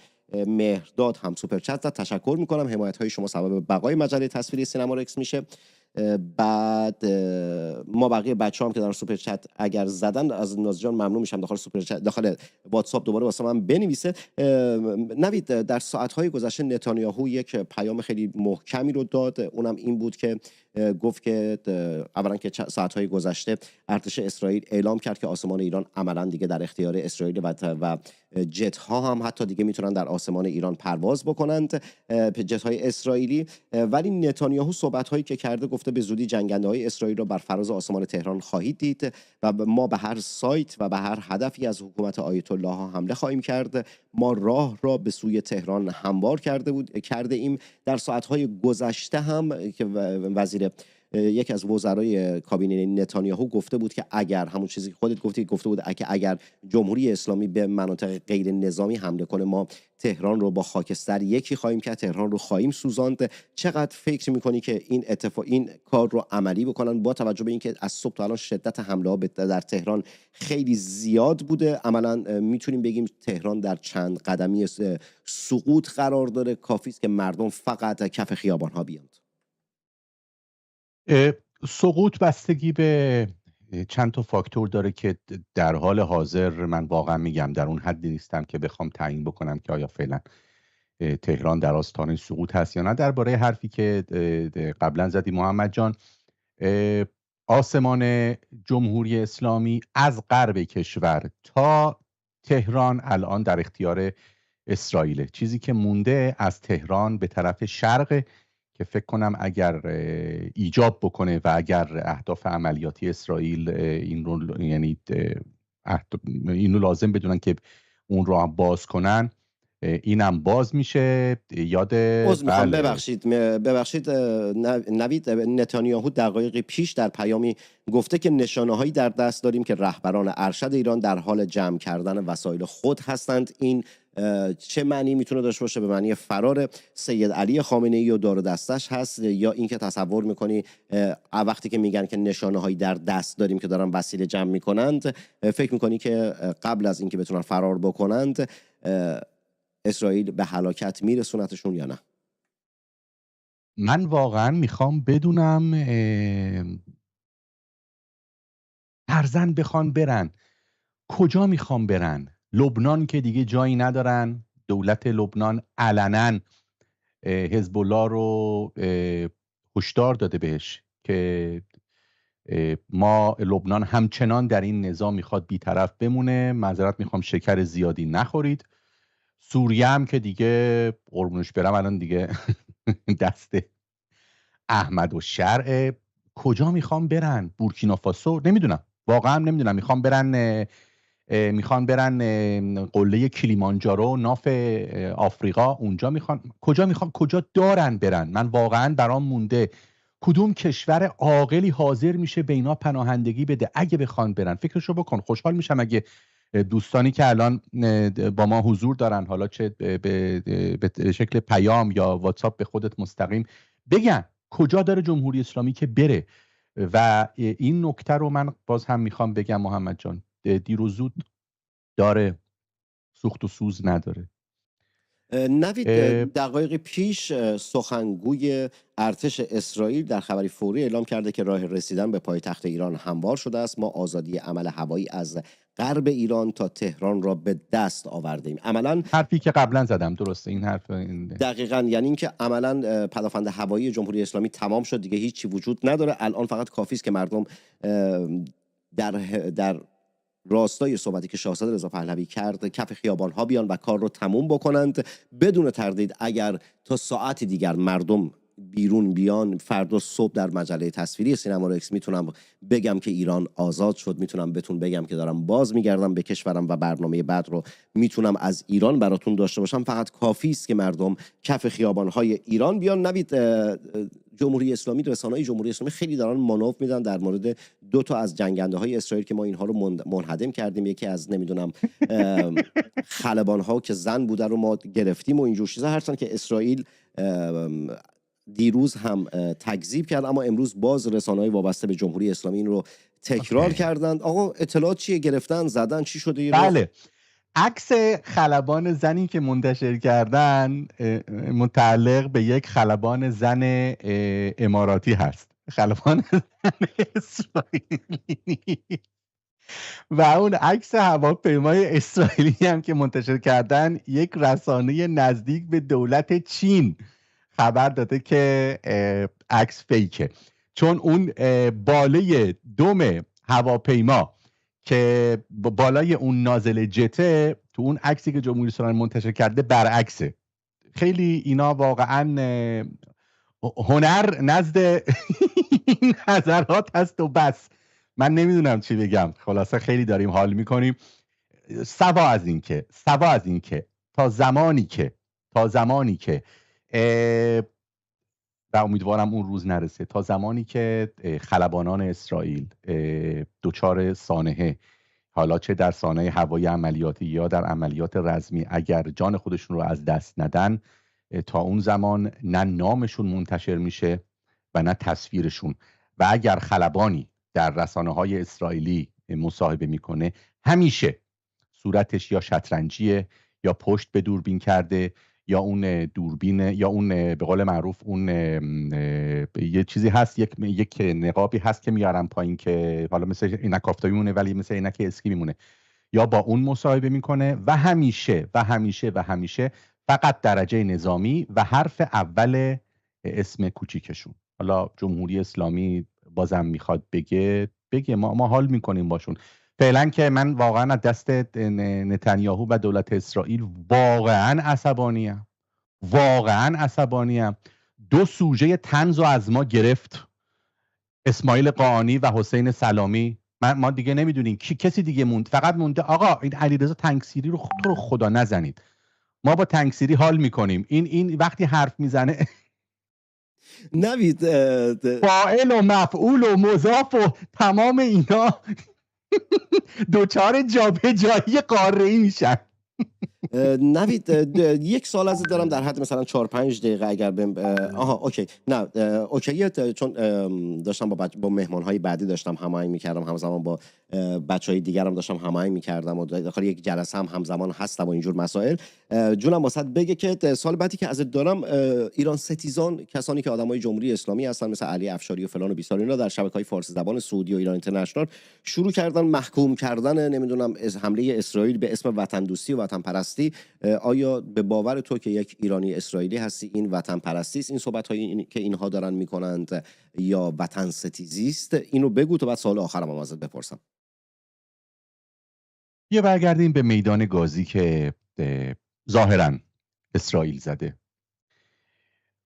مهرداد هم سوپر چت زد، تشکر میکنم. حمایت های شما سبب بقای مجله تصویری سینمارکس میشه. بعد ما بقیه بچه‌ها هم که در سوپر چت اگر زدن از نازجان ممنون میشم داخل سوپر چت داخل واتساپ دوباره واسه من بنویسه. نوید، در ساعت‌های گذشته نتانیاهو یک پیام خیلی محکمی رو داد، اونم این بود که گفت که اولا که ساعت‌های گذشته ارتش اسرائیل اعلام کرد که آسمان ایران عملاً دیگه در اختیار اسرائیل و جت ها هم حتی دیگه میتونن در آسمان ایران پرواز بکنند، جت های اسرائیلی. ولی نتانیاهو صحبت هایی که کرده گفته به زودی جنگنده های اسرائیل رو بر فراز آسمان تهران خواهید دید و ما به هر سایت و به هر هدفی از حکومت آیت الله ها حمله خواهیم کرد. ما راه را به سوی تهران هموار کرده ایم. در ساعت های گذشته هم که وزیر یکی از وزرای کابینه نتانیاهو گفته بود که اگر همون چیزی که خودت گفته بود که اگر جمهوری اسلامی به مناطق غیر نظامی حمله کنه ما تهران رو با خاکستر یکی خواهیم کرد، تهران رو خواهیم سوزاند. چقدر فکر میکنی که این کار رو عملی بکنن با توجه به اینکه از صبح تا الان شدت حمله ها در تهران خیلی زیاد بوده؟ عملا میتونیم بگیم تهران در چند قدمی سقوط قرار داره، کافی است که مردم فقط کف خیابان ها بیاند. سقوط بستگی به چند تا فاکتور داره که در حال حاضر من واقعا میگم در اون حدی نیستم که بخوام تعیین بکنم که آیا فعلا تهران در آستانه سقوط هست یا نه. درباره حرفی که قبلا زدی محمد جان، آسمان جمهوری اسلامی از غرب کشور تا تهران الان در اختیار اسرائیل. چیزی که مونده از تهران به طرف شرق که فکر کنم اگر ایجاب بکنه و اگر اهداف عملیاتی اسرائیل این رو یعنی اینو لازم بدونن که اون رو هم باز کنن، اینم باز میشه. ببخشید نوید، نتانیاهو دقایقی پیش در پیامی گفته که نشانه‌هایی در دست داریم که رهبران ارشد ایران در حال جمع کردن وسایل خود هستند. این چه معنی میتونه داشته باشه؟ به معنی فرار سید علی خامنه‌ای و دار و دستش هست، یا اینکه تصور میکنی وقتی که میگن که نشانه‌هایی در دست داریم که دارن وسیله جمع میکنند، فکر میکنی که قبل از اینکه بتونن فرار بکنند اسرائیل به هلاکت میرسونتشون یا نه؟ من واقعا میخوام بدونم ارزن بخوان برن کجا میخوان برن. لبنان که دیگه جایی ندارن. دولت لبنان علنا حزب الله رو هشدار داده بهش که ما لبنان همچنان در این نظام میخواد بی‌طرف بمونه. معذرت میخوام شکر زیادی نخورید. سوریه هم که دیگه قربونش برم الان دیگه دست احمد و شرع. کجا میخوان برن؟ بورکینافاسو؟ نمیدونم، واقعا نمیدونم. میخوان برن قله کلیمانجارو، ناف آفریقا، اونجا کجا دارن برن؟ من واقعا برام مونده کدوم کشور عاقلی حاضر میشه به اینا پناهندگی بده اگه بخوان برن. فکرشو بکن. خوشحال میشم اگه دوستانی که الان با ما حضور دارن، حالا چه به شکل پیام یا واتساپ به خودت مستقیم بگن کجا داره جمهوری اسلامی که بره. و این نکته رو من باز هم میخوام بگم محمد جان، دیر و زود داره، سوخت و سوز نداره. نوید، دقایق پیش سخنگوی ارتش اسرائیل در خبری فوری اعلام کرده که راه رسیدن به پایتخت ایران هموار شده است. ما آزادی عمل هوایی از غرب ایران تا تهران را به دست آورده ایم. عملاً حرفی که قبلا زدم درسته. این حرف دقیقاً یعنی اینکه عملاً پدافند هوایی جمهوری اسلامی تمام شد، دیگه هیچی وجود نداره. الان فقط کافی است که مردم در راستای صحبتی که شاهزاده رضا پهلوی کرد کف خیابان ها بیان و کار رو تموم بکنند. بدون تردید اگر تا ساعتی دیگر مردم بیرون بیان، فردا صبح در مجله تصویری سینما رکس میتونم بگم که ایران آزاد شد، میتونم بهتون بگم که دارم باز میگردم به کشورم و برنامه بعد رو میتونم از ایران براتون داشته باشم. فقط کافی است که مردم کف خیابان‌های ایران بیان. نوید، جمهوری اسلامی، رسانه‌های جمهوری اسلامی خیلی دارن مانور میدن در مورد 2 تا از جنگنده‌های اسرائیل که ما اینها رو منهدم کردیم. یکی از نمیدونم خلبان‌ها که زن بوده رو ما گرفتیم و اینجور چیزا. هرچند که اسرائیل دیروز هم تکذیب کرد، اما امروز باز رسانه‌های وابسته به جمهوری اسلامی این رو تکرار کردند. آقا اطلاعات چیه؟ گرفتن، زدن، چی شده؟ بله، عکس خلبان زنی که منتشر کردن متعلق به یک خلبان زن اماراتی هست، خلبان زن اسرائیلی. و اون عکس هواپیمای اسرائیلی هم که منتشر کردن یک رسانه نزدیک به دولت چین خبر داده که عکس فیکه، چون اون بالای دم هواپیما که بالای اون نازل جته تو اون عکسی که جمهوری اسلامی منتشر کرده برعکسه. خیلی اینا واقعا هنر نزد این نظرات هست و بس. من نمیدونم چی بگم. خلاصه خیلی داریم حال میکنیم. سوا از این که تا زمانی که و امیدوارم اون روز نرسه، تا زمانی که خلبانان اسرائیل دچار سانحه، حالا چه در سانحه هوایی عملیاتی یا در عملیات رزمی، اگر جان خودشون رو از دست ندن، تا اون زمان نه نامشون منتشر میشه و نه تصویرشون. و اگر خلبانی در رسانه‌های اسرائیلی مصاحبه میکنه، همیشه صورتش یا شطرنجیه یا پشت به دوربین کرده یا اون دوربین یا اون به قول معروف اون یه چیزی هست، یک نقابی هست که میارن پایین که حالا مثل عینک آفتابی میمونه ولی مثل عینک اسکی میمونه، یا با اون مصاحبه میکنه و همیشه فقط درجه نظامی و حرف اول اسم کوچیکشون. حالا جمهوری اسلامی بازم میخواد بگه ما حال میکنیم باشون. فعلا که من واقعا از دست نتانیاهو و دولت اسرائیل واقعا عصبانیم. 2 سوژه طنز از ما گرفت، اسماعیل قاآنی و حسین سلامی. ما دیگه نمیدونیم کسی دیگه موند، فقط مونده آقا این علیرضا تنگسیری رو تو رو خدا نزنید، ما با تنگسیری حال میکنیم. این وقتی حرف میزنه نوید فاعل و مفعول و مضاف و تمام اینا دوچار جابجایی قاره‌ای میشن. نوید یک سال از دارم در حد مثلا 4-5 دقیقه اگر اوکی نه اوکیه، چون داشتم با مهمان‌های بعدی داشتم هماهنگ می‌کردم، همزمان با بچه‌های دیگرم داشتم هماهنگ می‌کردم و داخل یک جلسه هم همزمان هستم و اینجور مسائل. جونم واسط بگه که سال بعدی که ازت دارم ایران ستیزان، کسانی که آدمای جمهوری اسلامی هستن مثل علی افشاری و فلان و بیسار اینا، در شبکه‌های فارسی زبان سعودی و ایران اینترنشنال شروع کردن محکوم کردن نمیدونم حمله اسرائیل به اسم وطن دوستی و وطن پرستی. آیا به باور تو که یک ایرانی اسرائیلی هستی این وطن پرستی است، این صحبت‌هایی که اینها دارن میکنند، یا وطن ستیزی است؟ اینو بگو تا بعد سوال آخرم هم ازت بپرسم. یه برگردیم به میدان گازی که ظاهراً اسرائیل زده.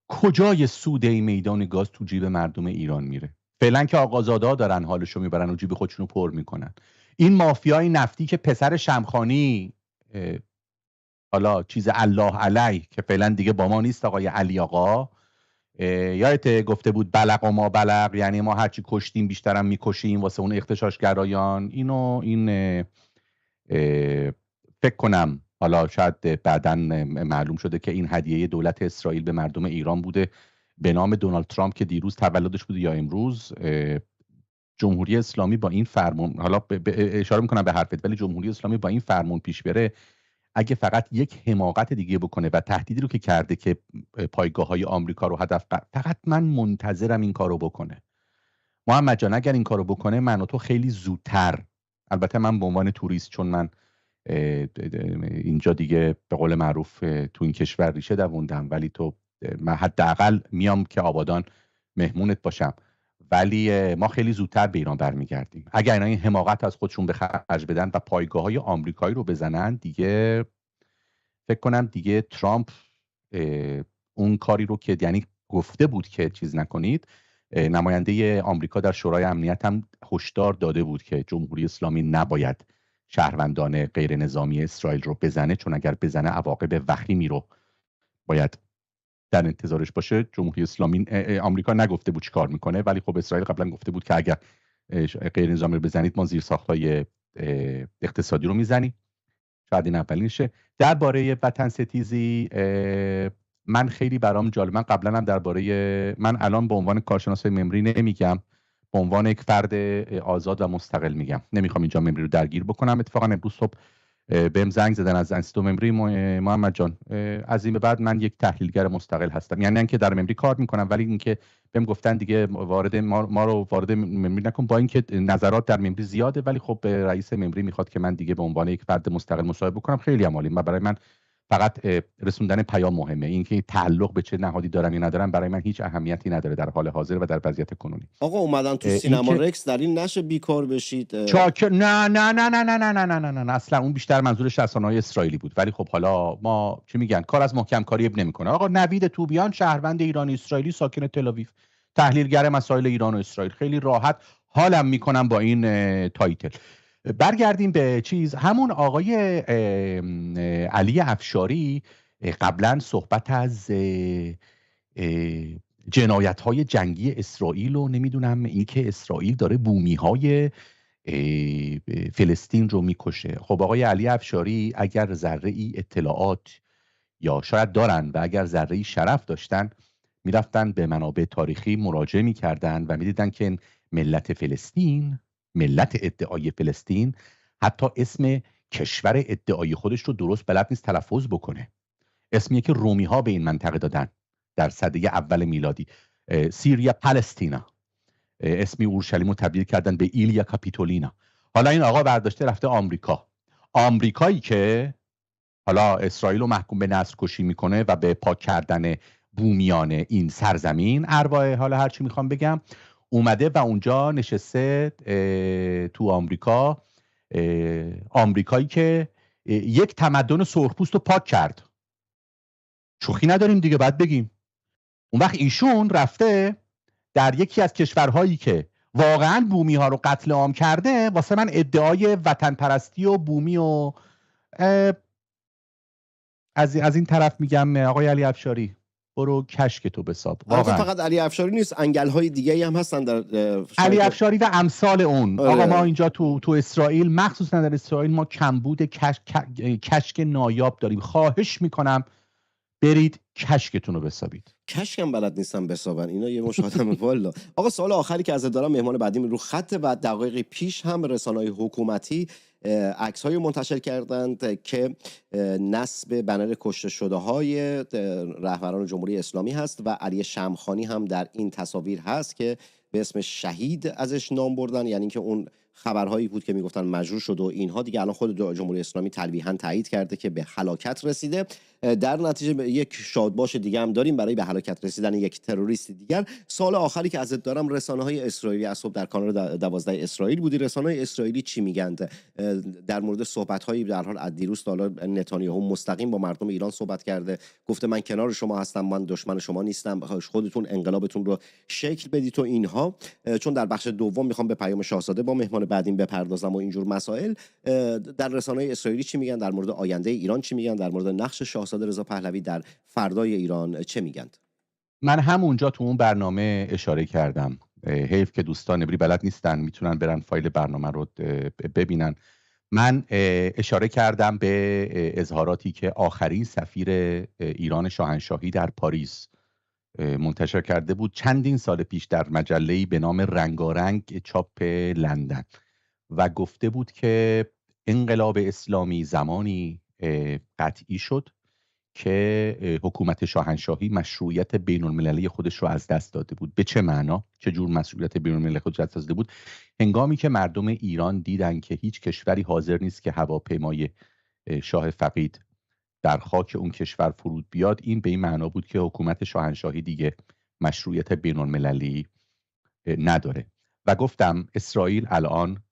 کجای سود این میدان گاز تو جیب مردم ایران میره؟ فعلا که آقازاده‌ها دارن حالشو میبرن و جیب خودشونو پر میکنن. این مافیای نفتی که پسر شمخانی، حالا چیز الله علیه که فعلا دیگه با ما نیست، آقای علی آقا، یادت گفته بود بلق و ما بلق، یعنی ما هرچی کشتیم بیشترم میکشیم واسه اون اغتشاشگرایان. این فکر کنم حالا شاید بعداً معلوم شده که این هدیه دولت اسرائیل به مردم ایران بوده به نام دونالد ترامپ که دیروز تولدش بوده یا امروز. جمهوری اسلامی با این فرمان، حالا اشاره میکنم به حرفت، ولی جمهوری اسلامی با این فرمان پیش بره، اگه فقط یک حماقت دیگه بکنه و تهدیدی رو که کرده که پایگاه‌های آمریکا رو هدف فقط من منتظرم این کارو بکنه. محمد جان اگر این کارو بکنه من و تو خیلی زودتر، البته من به عنوان توریست، چون من اینجا دیگه به قول معروف تو این کشور ریشه دووندم، ولی تو من حداقل میام که آبادان مهمونت باشم، ولی ما خیلی زودتر به ایران برمیگردیم. اگر اینا این حماقت از خودشون به خرج بدن و پایگاه‌های آمریکایی رو بزنن، دیگه فکر کنم دیگه ترامپ اون کاری رو که یعنی گفته بود که چیز نکنید، نماینده آمریکا در شورای امنیت هم هشدار داده بود که جمهوری اسلامی نباید شهروندان غیر نظامی اسرائیل رو بزنه، چون اگر بزنه عواقب وخیمی رو باید در انتظارش باشه. جمهوری اسلامی آمریکا نگفته بود چی کار میکنه، ولی خب اسرائیل قبلا گفته بود که اگر غیر نظامی رو بزنید ما زیر ساختای اقتصادی رو میزنیم. شاید این اولینشه. درباره وطن ستیزی من خیلی برام جالب، من قبلا هم درباره، من الان به عنوان کارشناس ممری نمیگم، به عنوان یک فرد آزاد و مستقل میگم، نمیخوام اینجا ممری رو درگیر بکنم. اتفاقا امروز صبح بهم زنگ زدن از انستیتو ممری، محمد جان از این به بعد من یک تحلیلگر مستقل هستم، یعنی اینکه در ممری کار میکنم ولی اینکه بهم گفتن دیگه وارد ما رو وارد ممری نکن، با اینکه نظرات در ممری زیاده ولی خب رئیس ممری میخواد که من دیگه به عنوان یک فرد مستقل مصاحبه بکنم. خیلی عالی، برای من فقط رسوندن پیام مهمه. اینکه تعلق به چه نهادی دارم یا ندارم برای من هیچ اهمیتی نداره در حال حاضر و در وضعیت کنونی. آقا اومدن تو سینما رکس در این نشه بیکار بشید. نه اصلا اون بیشتر منظورش رسانه‌های اسرائیلی بود، ولی خب حالا ما چی میگن، کار از محکم کاری اب نمیکنه. آقا نوید توبیان، شهروند ایرانی اسرائیلی ساکن تل‌آویو، تحلیلگر مسائل ایران و اسرائیل، خیلی راحت حالم میکنم با این تایتل. برگردیم به چیز، همون آقای علی افشاری قبلا صحبت از جنایت‌های جنگی اسرائیل و نمیدونم اینکه اسرائیل داره بومی‌های فلسطین رو میکشه. خب آقای علی افشاری اگر ذره‌ای اطلاعات یا شاید دارن و اگر ذره‌ای شرف داشتن میرفتن به منابع تاریخی مراجعه میکردن و میدیدن که ملت فلسطین، ملت ادعای فلسطین، حتی اسم کشور ادعای خودش رو درست بلد نیست تلفظ بکنه. اسمیه که رومی ها به این منطقه دادن در سده اول میلادی، سیریا پالستینا. اسمی اورشلیم رو تبدیل کردن به ایلیا کاپیتولینا. حالا این آقا برداشته رفته آمریکایی که حالا اسرائیل رو محکوم به نسل کشی میکنه و به پاک کردن بومیان این سرزمین، ارواح حالا هرچی میخوام بگم، اومده و اونجا نشسته تو آمریکا، آمریکایی که یک تمدن سرخپوست رو پاک کرد. شوخی نداریم دیگه، باید بگیم. اون وقت ایشون رفته در یکی از کشورهایی که واقعا بومی ها رو قتل عام کرده، واسه من ادعای وطن پرستی و بومی و از این طرف میگم آقای علی افشاری برو کشک تو بساب. واقعا فقط علی افشاری نیست، انگل‌های دیگه‌ای هم هستن در علی افشاری و امثال اون. آقا ما اینجا تو اسرائیل، مخصوصا در اسرائیل، ما کمبود کشک نایاب داریم. خواهش میکنم برید کشکتون رو بسابید. کشکم بلد نیستم بسابن اینا، یه مش آدم والا. آقا سوال آخری که ازت دارم، مهمان بعدیم رو خط و دقایقی پیش هم رسانه‌های حکومتی عکس‌های منتشر کردند که نصب بنر کشته شده‌های رهبران جمهوری اسلامی هست و علی شمخانی هم در این تصاویر هست که به اسم شهید ازش نام بردن، یعنی اینکه اون خبرهایی بود که میگفتن مجروح شد و اینها دیگه الان خود جمهوری اسلامی تلویحاً تایید کرده که به هلاکت رسیده. در نتیجه یک شادباش دیگه هم داریم برای به هلاکت رسیدن یک تروریست دیگر. سال آخری که ازت دارم، رسانه‌های اسرائیلی، از صبح در کانال 12 اسرائیل بودی، رسانه‌های اسرائیلی چی میگند در مورد صحبت‌هایی در حال از دیروز تا حالا؟ نتانیاهو مستقیم با مردم ایران صحبت کرده، گفته من کنار شما هستم، من دشمن شما نیستم، خودتون انقلابتون رو شکل بدید و اینها. چون در بخش دوم میخوام به پیام شاهزاده با مهمان بعدیم بپردازم و اینجور مسائل. در رسانه‌های اسرائیلی چی میگن در مورد آینده ایران؟ چی میگن در مورد نقش شاهزاده رضا پهلوی در فردای ایران؟ چه میگن؟ من همونجا تو اون برنامه اشاره کردم. حیف که دوستان نبری بلد نیستن، میتونن برن فایل برنامه رو ببینن. من اشاره کردم به اظهاراتی که آخرین سفیر ایران شاهنشاهی در پاریس منتشر کرده بود چندین سال پیش در مجله‌ای به نام رنگارنگ چاپ لندن و گفته بود که انقلاب اسلامی زمانی قطعی شد که حکومت شاهنشاهی مشروعیت بین المللی خودش رو از دست داده بود. به چه معنا؟ چه جور مشروعیت بین المللی خودش از دست داده بود؟ هنگامی که مردم ایران دیدن که هیچ کشوری حاضر نیست که هواپیمای شاه فقید در خاک اون کشور فرود بیاد، این به این معنا بود که حکومت شاهنشاهی دیگه مشروعیت بین المللی نداره. و گفتم اسرائیل الان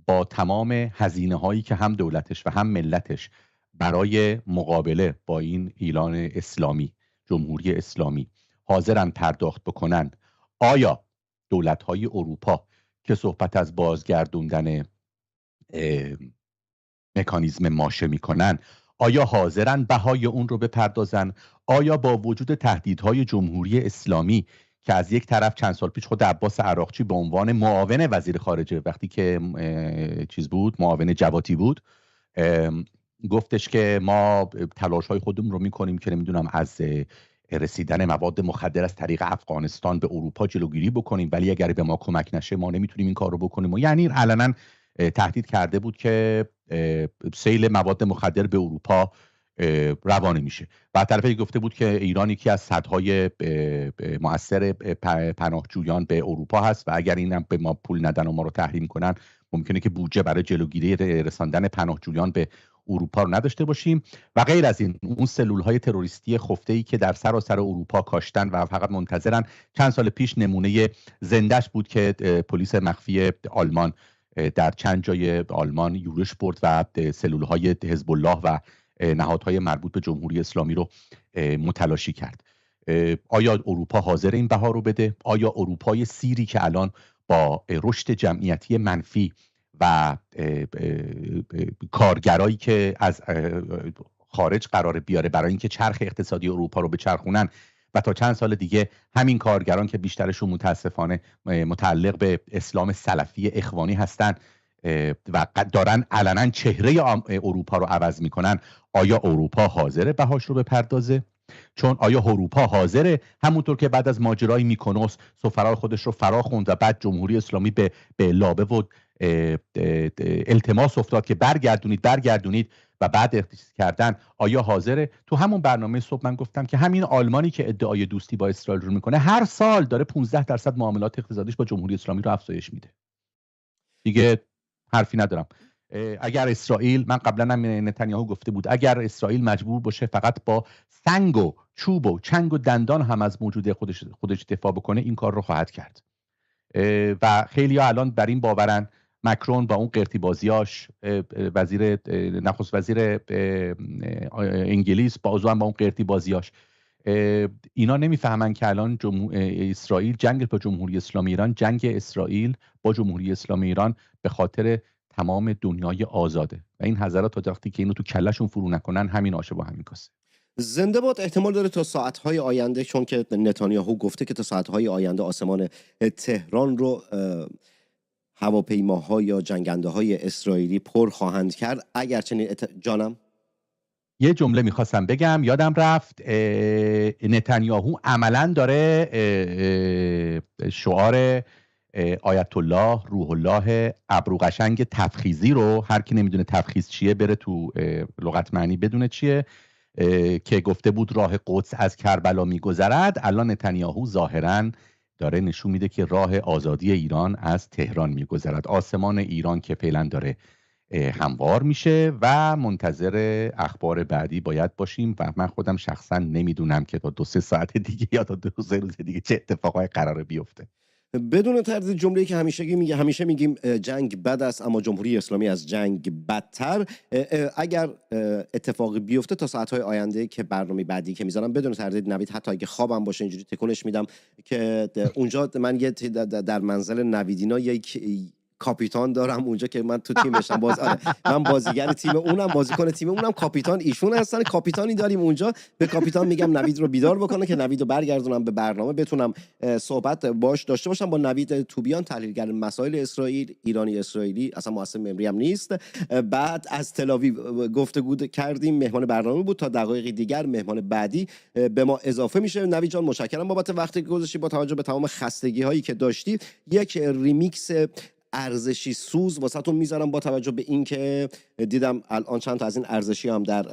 با تمام هزینه هایی که هم دولتش و هم ملتش برای مقابله با این ایران اسلامی، جمهوری اسلامی، حاضرن پرداخت بکنن، آیا دولت‌های اروپا که صحبت از بازگردوندن مکانیزم ماشه میکنن، آیا حاضرن بهای اون رو بپردازن؟ آیا با وجود تهدیدهای جمهوری اسلامی که از یک طرف چند سال پیش خود عباس عراقچی به عنوان معاون وزیر خارجه، وقتی که معاون جواتی بود، گفتش که ما تلاش‌های خودمون رو میکنیم که نمیدونم از رسیدن مواد مخدر از طریق افغانستان به اروپا جلوگیری بکنیم، ولی اگر به ما کمک نشه ما نمیتونیم این کار رو بکنیم. و یعنی علنا تهدید کرده بود که سیل مواد مخدر به اروپا روانه میشه. و از طرفی گفته بود که ایران یکی از سدهای مؤثر پناهجویان به اروپا هست و اگر این به ما پول ندن و ما رو تحریم کنن، ممکنه که بودجه برای جلوگیری رساندن پناهجویان به اروپا رو نداشته باشیم و غیر از این. اون سلول‌های تروریستی خفته‌ای که در سراسر اروپا کاشتن و فقط منتظرن. چند سال پیش نمونه زندهش بود که پلیس مخفی آلمان در چند جای آلمان یورش برد و سلول‌های حزب الله و نهادهای مربوط به جمهوری اسلامی رو متلاشی کرد. آیا اروپا حاضر این بها رو بده؟ آیا اروپای سیری که الان با رشد جمعیتی منفی و کارگرایی که از خارج قرار بیاره برای اینکه چرخ اقتصادی اروپا رو بچرخونن، و تا چند سال دیگه همین کارگران که بیشترشون متاسفانه متعلق به اسلام سلفی اخوانی هستن و دارن علنا چهره اروپا رو عوض میکنن، آیا اروپا حاضره بهاش رو بپردازه؟ چون آیا اروپا حاضره همونطور که بعد از ماجرای میکونوس سفرای خودش رو فرا خوند و بعد جمهوری اسلامی به لابه و التماس افتاد که برگردونید و بعد اختصاص کردن، آیا حاضره؟ تو همون برنامه صبح من گفتم که همین آلمانی که ادعای دوستی با اسرائیل رو میکنه هر سال داره 15% معاملات اقتصادیش با جمهوری اسلامی رو افزایش میده. دیگه حرفی ندارم. اگر اسرائیل، من قبلا هم نتانیاهو گفته بود، اگر اسرائیل مجبور باشه فقط با سنگ و چوب و چنگ و دندان هم از موجود خودش دفاع بکنه، این کار رو خواهد کرد. و خیلی ها الان بر این باورن مکرون با اون قرتی بازیاش، نخست وزیر انگلیس با اون قرتی بازیاش، اینا نمیفهمن که الان اسرائیل جنگ با جمهوری اسلامی ایران، جنگ اسرائیل با جمهوری اسلامی ایران به خاطر تمام دنیای آزاده و این حضرات تا وقتی که اینو تو کلشون فرو نکنن همین آشه با همین کاسه. زنده باد احتمال داره تا ساعت‌های آینده، چون که نتانیاهو گفته که تا ساعت‌های آینده آسمان تهران رو هواپیماها یا جنگنده‌های اسرائیلی پر خواهند کرد. اگر چنین جانم یه جمله میخواستم بگم یادم رفت، نتانیاهو عملاً داره شعار آیت الله روح الله ابروقشنگ تفخیزی رو، هر کی نمیدونه تفخیز چیه بره تو لغت معنی بدونه چیه، که گفته بود راه قدس از کربلا میگذرد، الان نتانیاهو ظاهراً داره نشون میده که راه آزادی ایران از تهران میگذرد. آسمان ایران که فعلا داره هموار میشه و منتظر اخبار بعدی باید باشیم و من خودم شخصا نمیدونم که تا 2-3 ساعت دیگه یا تا 2-3 روز دیگه چه اتفاقای قراره بیفته. بدون تردید جمله‌ای که همیشه میگیم جنگ بد است اما جمهوری اسلامی از جنگ بدتر. اگر اتفاقی بیفته تا ساعت‌های آینده که برنامه بعدی که میذارم، بدون تردید نوید حتی اگه خوابم باشه اینجوری تکونش میدم که اونجا من یه در منزل نویدینا یک کاپیتان دارم اونجا که من تو تیمشم من بازیگر تیم اونم، بازیکن تیم اونم، کاپیتان ایشون هستن. کاپیتانی داریم اونجا، به کاپیتان میگم نوید رو بیدار بکنه که نوید رو برگردونم به برنامه، بتونم صحبت باش داشته باشم با نوید توبیان، تحلیلگر مسائل اسرائیل، ایرانی اسرائیلی، اصلا مؤسسه ممری هم نیست. بعد از تل آویو گفتگو کردیم، مهمان برنامه بود. تا دقایقی دیگر مهمان بعدی به ما اضافه میشه. نوید جان متشکرم بابت وقتی که گذاشتی، با توجه به تمام خستگی هایی که داشتی یک ریمیکس ارزشی سوز واسهتون میذارم، با توجه به اینکه دیدم الان چند تا از این ارزشی هم در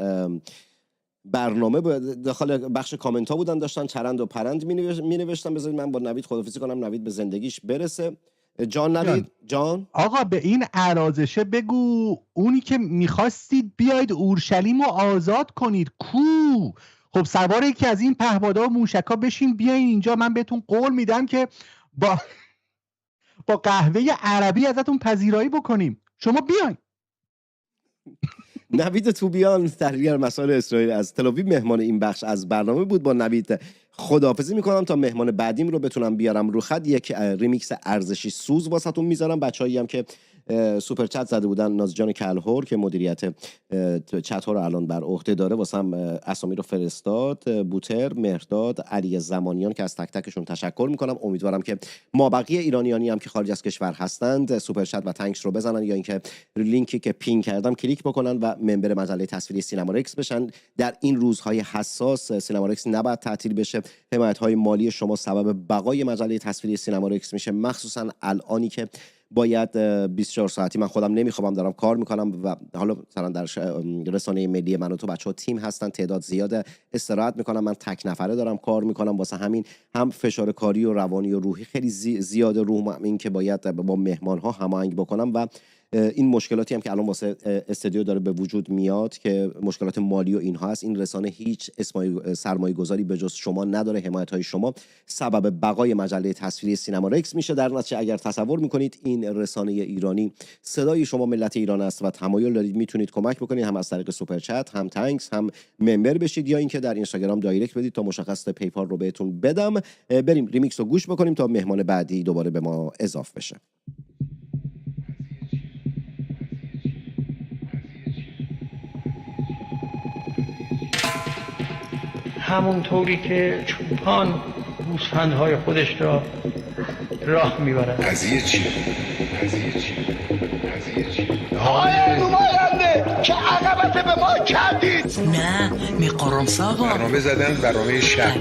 برنامه داخل بخش کامنت ها بودن، داشتن چرند و پرند می نوشتن. بذارید من با نوید خداحافظی کنم، نوید به زندگیش برسه. جان نوید جان، آقا به این ارازشه بگو اونی که میخواستید بیاید اورشلیم رو آزاد کنید کو؟ خب سوار یکی از این پهپادها و موشکا بشین بیاین اینجا، من بهتون قول میدم که با قهوه عربی ازتون پذیرایی بکنیم، شما بیاین. نوید توبیان تحلیلگر مسائل اسرائیل از تل آویو مهمان این بخش از برنامه بود. با نوید خداحافظی میکنم تا مهمان بعدیم رو بتونم بیارم رو خط. یک ریمیکس ارزشی سوز واسهتون میذارم. بچه‌ای هم که سوپر چت زده بودن، نازجان کلهور که مدیریت چت ها رو الان بر عهده داره واسم اسامی رو فرستاد، بوتر، مهرداد، علی زمانیان که از تک تکشون تشکر میکنم. امیدوارم که ما بقیه ایرانیانی هم که خارج از کشور هستند سوپر چت و تانکس رو بزنن یا اینکه لینکی که پین کردم کلیک بکنن و ممبر مجله تصویری سینمارکس بشن. در این روزهای حساس سینمارکس نباید تعطیل بشه. حمایت های مالی شما سبب بقای مجله تصویری سینمارکس میشه، مخصوصا الانی که باید 24 ساعتی من خودم نمیخوام دارم کار میکنم و حالا مثلا در رسانه ملی من و تو بچه‌ها تیم هستن، تعداد زیاده، استراحت میکنم، من تک نفره دارم کار میکنم. واسه همین هم فشار کاری و روانی و روحی خیلی زیاده روم، این که باید با مهمان ها هماهنگ بکنم و این مشکلاتی هم که الان واسه استودیو داره به وجود میاد که مشکلات مالی و اینها هست، این رسانه هیچ سرمایه گذاری به جز شما نداره. حمایت های شما سبب بقای مجله تصویری سینمارکس میشه. در نتیجه اگر تصور میکنید این رسانه ایرانی صدای شما ملت ایران است و تمایل دارید میتونید کمک بکنید، هم از طریق سوپر چت، هم تانکس، هم ممبر بشید یا اینکه در اینستاگرام دایرکت بدید تا مشخصات پیپال رو بهتون بدم. بریم ریمیکس رو گوش بکنیم تا مهمان بعدی دوباره به ما اضافه بشه. همونطوری که چوپان گوسفندهای خودش را راه میبرد. قضیه چی؟ آقای نماینده که عقبت به ما کردید. نه میقرم برنامه زدن، برنامه شهر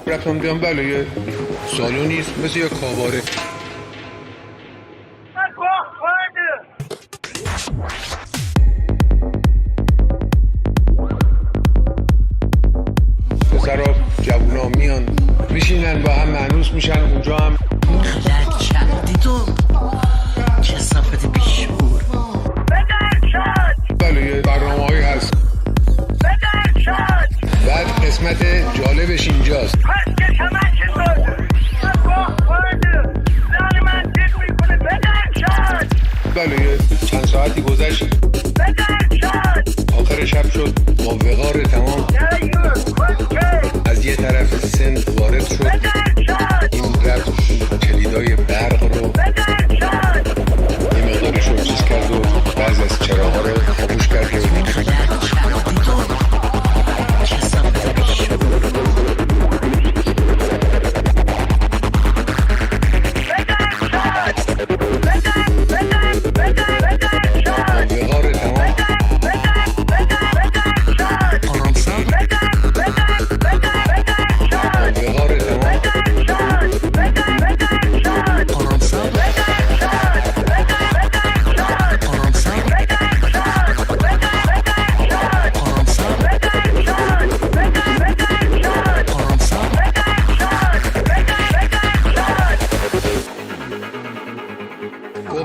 رفتم دیدم بله یه سالونیست مثل یه کاباره. پسرها جوونا میان میشینن با هم معنوس میشن اونجا هم غلط کردی تو کثافت بیشعور. بله یه برنامه هایی هست. بعد قسمت جالبش اینجاست. بله یه چند ساعتی گذشت آخر شب شد با وقار تمام از یه طرف سند وارد شد. این رفت کلیدای برق رو یه مقدارش رو چیز کرد و بعض از چراغا رو خاموش کرد.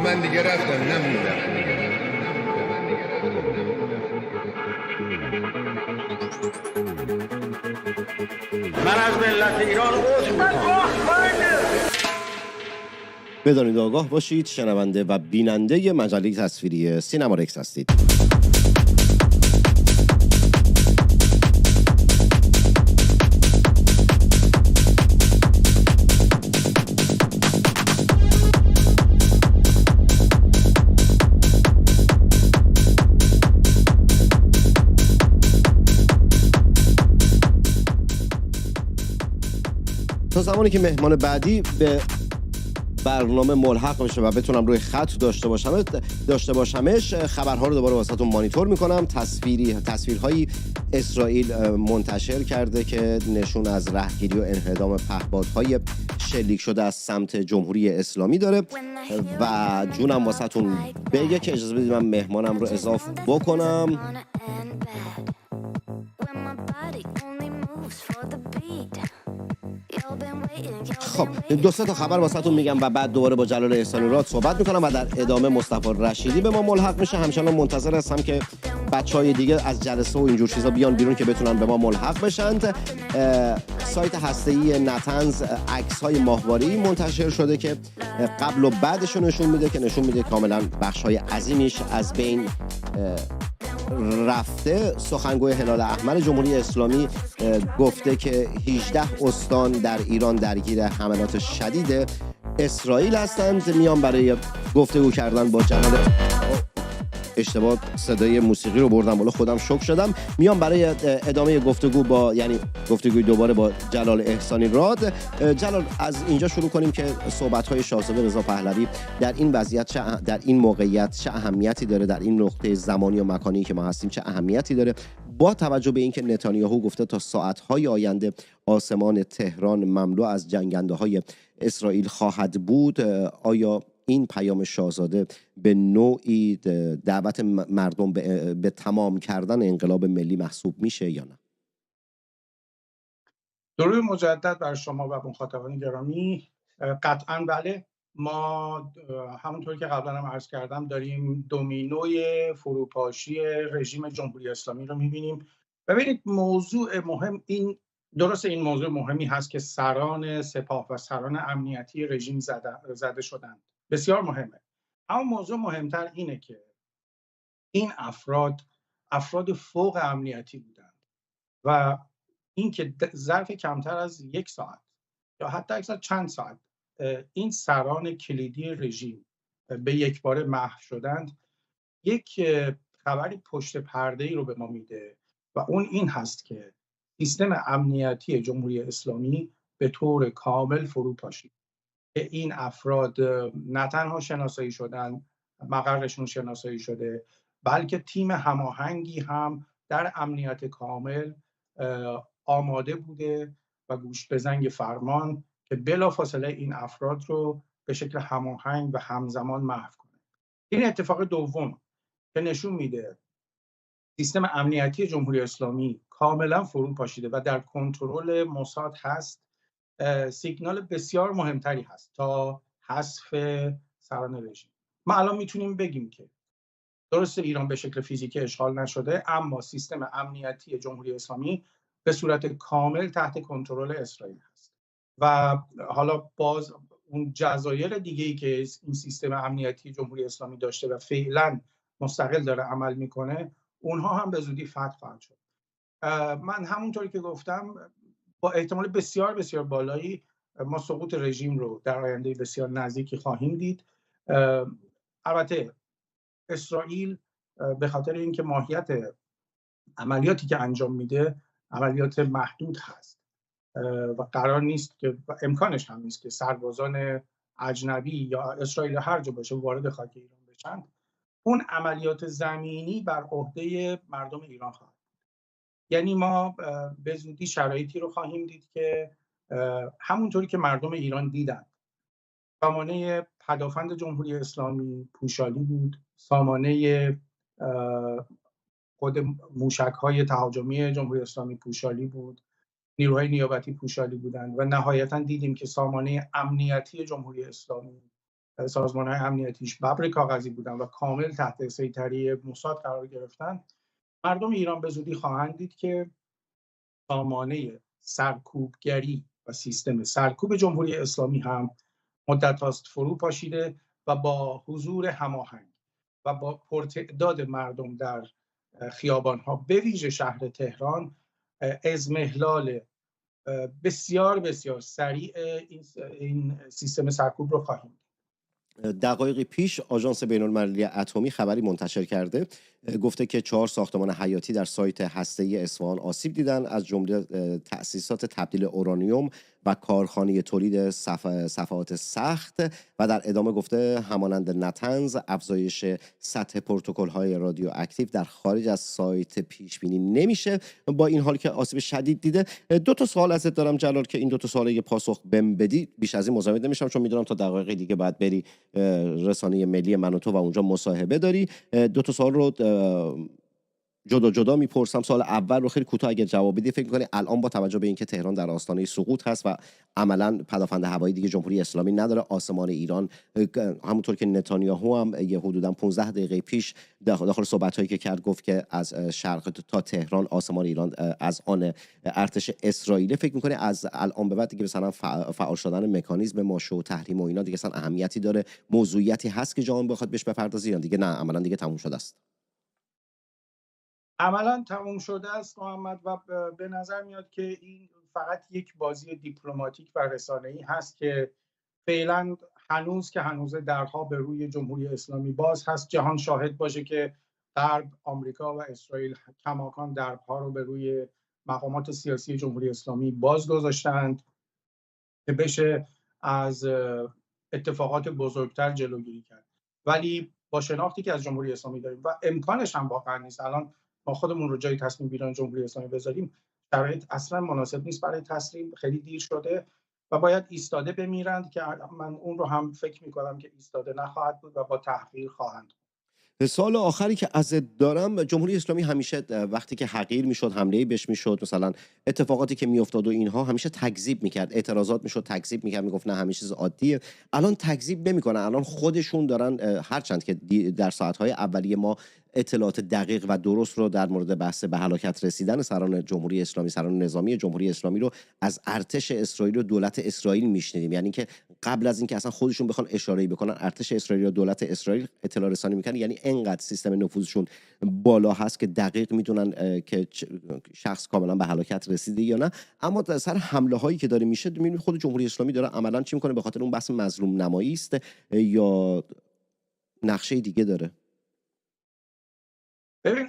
من دیگه رفتم نمیدم. من از ملت ایران عذر میخوام. بدانید آگاه باشید شنونده و بیننده مجله تصویری سینما رکس هستید. تا زمانی که مهمان بعدی به برنامه ملحق بشه و بتونم روی خط داشته باشمش خبرها رو دوباره واسهتون مانیتور میکنم. تصویرهایی اسرائیل منتشر کرده که نشون از رهگیری و انهدام پهپادهای شلیک شده از سمت جمهوری اسلامی داره و جونم واسهتون بگه که اجازه بدید من مهمانم رو اضافه بکنم. خب دو سه تا خبر واسهتون میگم و بعد دوباره با جلال احسانی راد صحبت میکنم و در ادامه مصطفی رشیدی به ما ملحق میشه. همچنان منتظر هستم که بچهای دیگه از جلسه و اینجور چیزا بیان بیرون که بتونن به ما ملحق بشن. سایت هسته‌ای نتنز عکس‌های ماهواره‌ای منتشر شده که قبل و بعدش نشون میده کاملا بخش‌های عظیمیش از بین رفته. سخنگوی هلال احمر جمهوری اسلامی گفته که 18 استان در ایران درگیر حملات شدید اسرائیل هستند. میان برای گفتگو کردن با جناب اشتباه صدای موسیقی رو بردم بالا، خودم شوک شدم. میام برای ادامه گفتگوی دوباره با جلال احسانی راد. جلال از اینجا شروع کنیم که صحبت‌های شاهزاده رضا پهلوی در این وضعیت در این موقعیت چه اهمیتی داره، در این نقطه زمانی و مکانی که ما هستیم چه اهمیتی داره، با توجه به اینکه نتانیاهو گفته تا ساعت‌های آینده آسمان تهران مملو از جنگنده‌های اسرائیل خواهد بود. آیا این پیام شاهزاده به نوعی دعوت مردم به تمام کردن انقلاب ملی محسوب میشه یا نه؟ درود مجدد بر شما و مخاطبان گرامی. قطعاً بله، ما همونطوری که قبلا هم عرض کردم داریم دومینوی فروپاشی رژیم جمهوری اسلامی رو میبینیم. ببینید موضوع مهم این موضوع مهمی هست که سران سپاه و سران امنیتی رژیم زده شدند. بسیار مهمه. اما موضوع مهمتر اینه که این افراد فوق امنیتی بودند و اینکه ظرف کمتر از یک ساعت یا حتی اکثر چند ساعت این سران کلیدی رژیم به یک باره محو شدند، یک خبری پشت پرده‌ای رو به ما میده و اون این هست که سیستم امنیتی جمهوری اسلامی به طور کامل فرو پاشید که این افراد نه تنها شناسایی شدن، مقرشون شناسایی شده، بلکه تیم هماهنگی هم در امنیت کامل آماده بوده و گوش به زنگ فرمان که بلافاصله این افراد رو به شکل هماهنگ و همزمان محو کنه. این اتفاق دوم که نشون میده سیستم امنیتی جمهوری اسلامی کاملا فرو پاشیده و در کنترل موساد هست، سیگنال بسیار مهمتری هست تا حذف سران رژیم. ما الان میتونیم بگیم که درسته ایران به شکل فیزیکی اشغال نشده، اما سیستم امنیتی جمهوری اسلامی به صورت کامل تحت کنترل اسرائیل هست و حالا باز اون جزایر دیگه‌ای که این سیستم امنیتی جمهوری اسلامی داشته و فعلا مستقل داره عمل میکنه، اونها هم به زودی فتح خواهند شد. من همونطوری که گفتم با احتمال بسیار بسیار بالایی ما سقوط رژیم رو در آینده بسیار نزدیکی خواهیم دید. البته اسرائیل به خاطر اینکه ماهیت عملیاتی که انجام میده عملیات محدود هست و قرار نیست که امکانش هم نیست که سربازان اجنبی یا اسرائیل هر جا باشه وارد خاک ایران بشن، اون عملیات زمینی بر عهده مردم ایران خواهد. یعنی ما به زودی شرایطی رو خواهیم دید که همونطوری که مردم ایران دیدن سامانه پدافند جمهوری اسلامی پوشالی بود، سامانه خود موشک‌های تهاجمی جمهوری اسلامی پوشالی بود، نیروهای نیابتی پوشالی بودند و نهایتاً دیدیم که سامانه امنیتی جمهوری اسلامی، سازمان‌های امنیتیش ببر کاغذی بودند و کامل تحت سیطره موساد قرار گرفتند. مردم ایران به زودی خواهند دید که سامانه سرکوبگری و سیستم سرکوب جمهوری اسلامی هم مدت هاست فرو پاشیده و با حضور هماهنگ و با پرتعداد مردم در خیابان‌ها به ویژه شهر تهران اضمحلال بسیار بسیار سریع این سیستم سرکوب رو خواهیم دید. دقایقی پیش آژانس بین‌المللی اتمی خبری منتشر کرده، گفته که 4 ساختمان حیاتی در سایت هسته‌ای اصفهان آسیب دیدن، از جمله تأسیسات تبدیل اورانیوم و کارخانه تولید صفحات سخت، و در ادامه گفته همانند نتنز افزایش سطح پروتکل‌های رادیواکتیو در خارج از سایت پیش بینی نمیشه. با این حال که آسیب شدید دیده، 2 تا سوال ازت دارم جلال که این 2 تا سوال یه پاسخ بهم بدی. بیش از این مزاحمت نمیشم چون میدونم تا دقایق دیگه بعد بری رسانه ملی من و تو و اونجا مصاحبه داری. 2 تا سوال رو جدا جدا میپرسم. سوال اول رو خیلی کوتاه اگه جواب بدی، فکر می‌کنی الان با توجه به اینکه تهران در آستانه سقوط هست و عملاً پدافند هوایی دیگه جمهوری اسلامی نداره، آسمان ایران همونطور که نتانیاهو هم یه حدوداً 15 دقیقه پیش داخل صحبت‌هایی که کرد گفت که از شرق تا تهران آسمان ایران از آن ارتش اسرائیل، فکر می‌کنی از الان به بعد دیگه مثلا فعال شدن مکانیزم ماشه و تحریم و اینا دیگه اصلا اهمیتی داره، موضوعیتی هست که جهان بخواد بهش بپردازه یا دیگه نه عملاً دیگه تموم شده است؟ عملاً تموم شده است محمد و به نظر میاد که این فقط یک بازی دیپلماتیک و رسانه‌ای هست که فعلا هنوز درها به روی جمهوری اسلامی باز هست. جهان شاهد باشه که غرب، آمریکا و اسرائیل کماکان درها رو به روی مقامات سیاسی جمهوری اسلامی باز گذاشتند که بشه از اتفاقات بزرگتر جلوگیری کرد. ولی با شناختی که از جمهوری اسلامی داریم و امکانش هم واقعا نیست الان ما خودمون رو جای تصمیم گیران جمهوری اسلامی بذاریم، شرایط اصلا مناسب نیست برای تسلیم، خیلی دیر شده و باید ایستاده بمیرند که من اون رو هم فکر می‌کنم که ایستاده نخواهد بود و با تحقیر خواهند. سوال آخری که ازت دارم، جمهوری اسلامی همیشه وقتی که حقیر میشد، حمله بهش میشد، مثلا اتفاقاتی که میافتاد و اینها همیشه تکذیب میکرد، اعتراضات میشد تکذیب میکرد، میگفت نه همه چیز عادیه. الان تکذیب نمیکنن، الان خودشون دارن، هرچند که در ساعت‌های اولیه ما اطلاعات دقیق و درست رو در مورد بحث به هلاکت رسیدن سران جمهوری اسلامی، سران نظامی جمهوری اسلامی رو از ارتش اسرائیل و دولت اسرائیل میشنیدیم، یعنی که قبل از اینکه اصلا خودشون بخوان اشاره‌ای بکنن ارتش اسرائیل و دولت اسرائیل اطلاع رسانی میکنن، یعنی انقدر سیستم نفوذشون بالا هست که دقیق میدونن که شخص کاملا به هلاکت رسیده یا نه. اما سر حمله هایی که داره میشه میبینید خود جمهوری اسلامی داره عملا چی میکنه، به خاطر اون بحث مظلوم نمایی است یا نقشه دیگه داره؟ ببین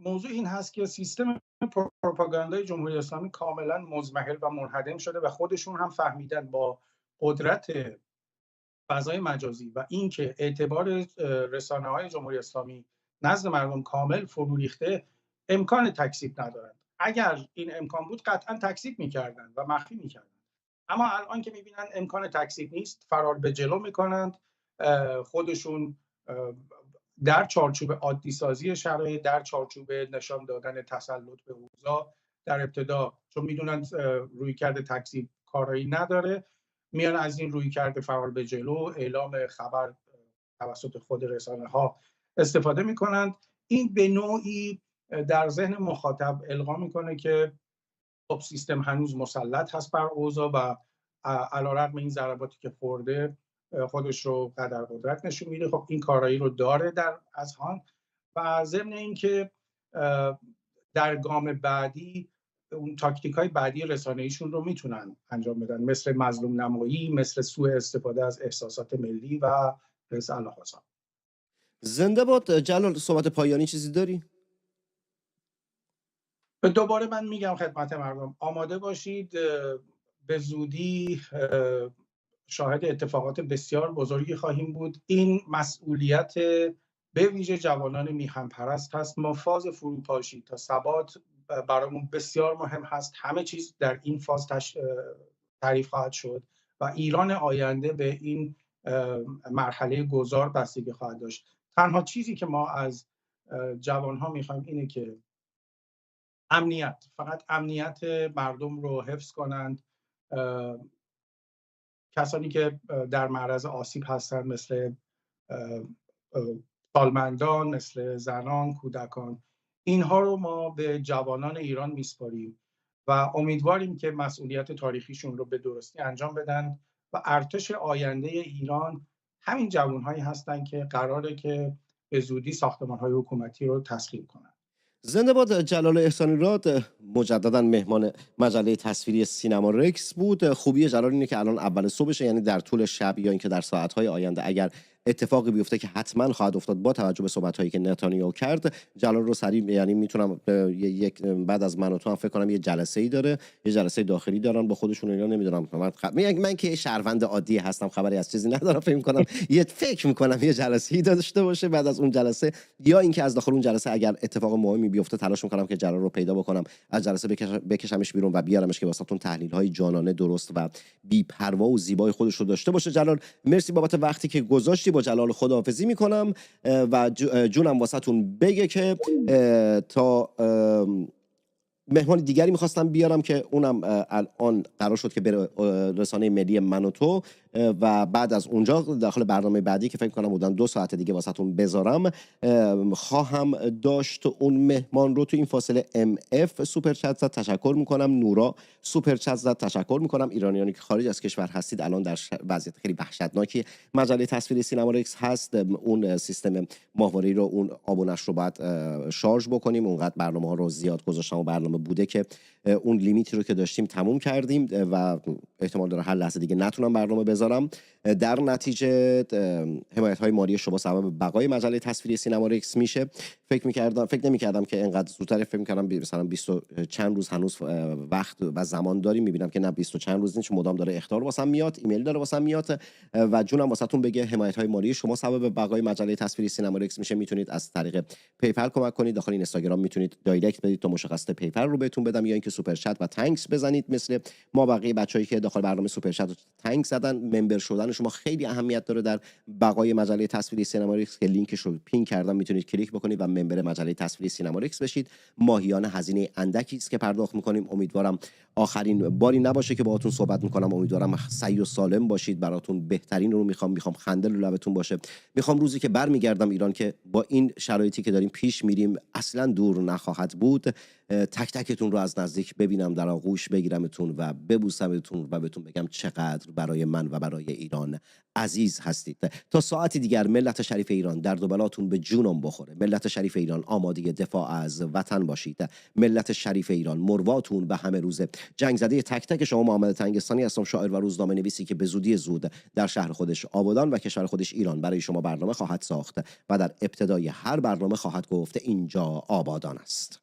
موضوع این هست که سیستم پروپاگاندای جمهوری اسلامی کاملا مضمحل و منهدم شده و خودشون هم فهمیدن با قدرت فضای مجازی و اینکه اعتبار رسانه‌های جمهوری اسلامی نزد مردم کامل فرو ریخته، امکان تکذیب ندارند. اگر این امکان بود قطعا تکذیب می‌کردند و مخفی می‌کردند. اما الان که می‌بینن امکان تکذیب نیست، فرار به جلو می‌کنند. خودشون در چارچوب عادی سازی شرایط، در چارچوب نشان دادن تسلط به اوضاع، در ابتدا چون میدونن رویکرد تکذیب کارایی نداره، میان از این رویکرد فرار به جلو، اعلام خبر توسط خود رسانه ها استفاده میکنند. این به نوعی در ذهن مخاطب القا میکنه که خب سیستم هنوز مسلط هست بر اوضاع و علیرغم این ضرباتی که خورده خودش رو قدر قدرت نشون میده. خب این کارایی رو داره در اذهان و ضمن اینکه در گام بعدی اون تاکتیک های بعدی رسانه‌ایشون رو میتونن انجام بدن، مثل مظلوم نمایی، مثل سوء استفاده از احساسات ملی و رس الهازا. زنده باد. جلال، صحبت پایانی چیزی داری؟ دوباره من میگم خدمت مردم آماده باشید، به زودی شاهد اتفاقات بسیار بزرگی خواهیم بود. این مسئولیت به ویژه جوانان میهن پرست هست. ما فاز فروپاشی تا ثبات برامون بسیار مهم هست. همه چیز در این فاز تعریف خواهد شد و ایران آینده به این مرحله گذار بستگی خواهد داشت. تنها چیزی که ما از جوانها میخوایم اینه که فقط امنیت مردم رو حفظ کنند. کسانی که در معرض آسیب هستند مثل سالمندان، مثل زنان، کودکان، اینها رو ما به جوانان ایران میسپاریم و امیدواریم که مسئولیت تاریخیشون رو به درستی انجام بدن و ارتش آینده ایران همین جوانهایی هستند که قراره که به زودی ساختمان‌های حکومتی رو تسخیر کنند. زنده باد. جلال احسانی راد مجددا مهمان مجله تصویری سینما رکس بود. خوبی جلال اینه که الان اول صبحشه، یعنی در طول شب یا اینکه در ساعت‌های آینده اگر اتفاقی بیفته که حتما خواهد افتاد با توجه به صحبت‌هایی که نتانیاهو کرد، جلال رو سریع یعنی میتونم یک بعد از من و تو هم فکر کنم یه جلسه‌ای داره، یه جلسه داخلی دارن با خودشون. اینا نمیدونم من که شهروند عادی هستم، خبری از چیزی ندارم، فکر می‌کنم یه جلسه‌ای داشته باشه. بعد از اون جلسه یا اینکه از داخل اون جلسه اگر اتفاق مهمی بیفته تلاش می‌کنم که جلال رو پیدا بکنم، از جلسه بکشمش بیرون و بیارمش که واسهتون تحلیل‌های جانانه، درست و بی‌پروا و زیبای خودش رو داشته باشه. جلال مرسی بابت وقتی که گذاشتی. با جلال خداحافظی میکنم و جونم واسهتون بگه که تا مهمان دیگری میخواستم بیارم که اونم الان قرار شد که بره رسانه ملی من و تو و بعد از اونجا داخل برنامه بعدی که فکر کنم بودن 2 ساعت دیگه واسهتون بذارم خواهم داشت اون مهمان رو. تو این فاصله MF سوپر چت زد، تشکر میکنم. نورا سوپر چت زد، تشکر میکنم. ایرانیانی که خارج از کشور هستید الان در وضعیت خیلی وحشتناکی مجله تصویری سینما رکس هست. اون سیستم ماهواره‌ای رو، اون آبونش رو باید شارژ بکنیم. اونقدر برنامه ها رو زیاد گذاشتم و برنامه بوده که اون لیمیتی رو که داشتیم تموم کردیم و احتمال داره هر لحظه دیگه نتونم برنامه بذارم. در نتیجه حمایت‌های مالی شما سبب بقای مجله تصویری سینما رکس میشه. فکر نمی‌کردم که اینقدر زودتر، فکر می‌کردم مثلا 20 چند روز هنوز وقت و زمان داریم. می‌بینم که نه 20 چند روز نیست، مدام داره اخطار واسم میاد، ایمیل داره واسم میاد و جونم واسهتون بگه حمایت‌های مالی شما سبب بقای مجله تصویری سینما رکس میشه. میتونید از طریق پیپل کمک کنید. داخل اینستاگرام میتونید دایرکت بدید تا مشخصات پیپل رو بهتون بدم، یا اینکه سوپر چت و تانکس بزنید مثل ما بقیه بچه‌ای که داخل برنامه سوپر چت و تانکس زدن. ممبر شدن شما خیلی اهمیت داره در بقای مجله تصویری سینما رکس که لینکش رو پین کردم، میتونید کلیک بکنید و ممبر مجله تصویری سینما رکس بشید. ماهیانه هزینه اندکی است که پرداخت می‌کنیم. امیدوارم آخرین باری نباشه که باهاتون صحبت می‌کنم. امیدوارم سعی و سالم باشید. براتون بهترین رو می‌خوام خنده رو لبتون باشه. می‌خوام روزی که برمیگردم ایران که با این شرایطی که داریم پیش میریم اصلا دور نخواهد بود. تک تکتون رو از نزدیک ببینم، در آغوش بگیرمتون و ببوسمتون و بهتون بگم چقدر برای من و برای ایران عزیز هستید. تا ساعتی دیگر ملت شریف ایران درد و بلاتون به جونم بخوره. ملت شریف ایران آماده دفاع از وطن باشید. ملت شریف ایران مرواتون به همه روزه. جنگ زده تک تک شما. محمد تنگستانی هستم، شاعر و روزنامه نویسی که به زودی زود در شهر خودش آبادان و کشور خودش ایران برای شما برنامه خواهد ساخت و در ابتدای هر برنامه خواهد گفت اینجا آبادان است.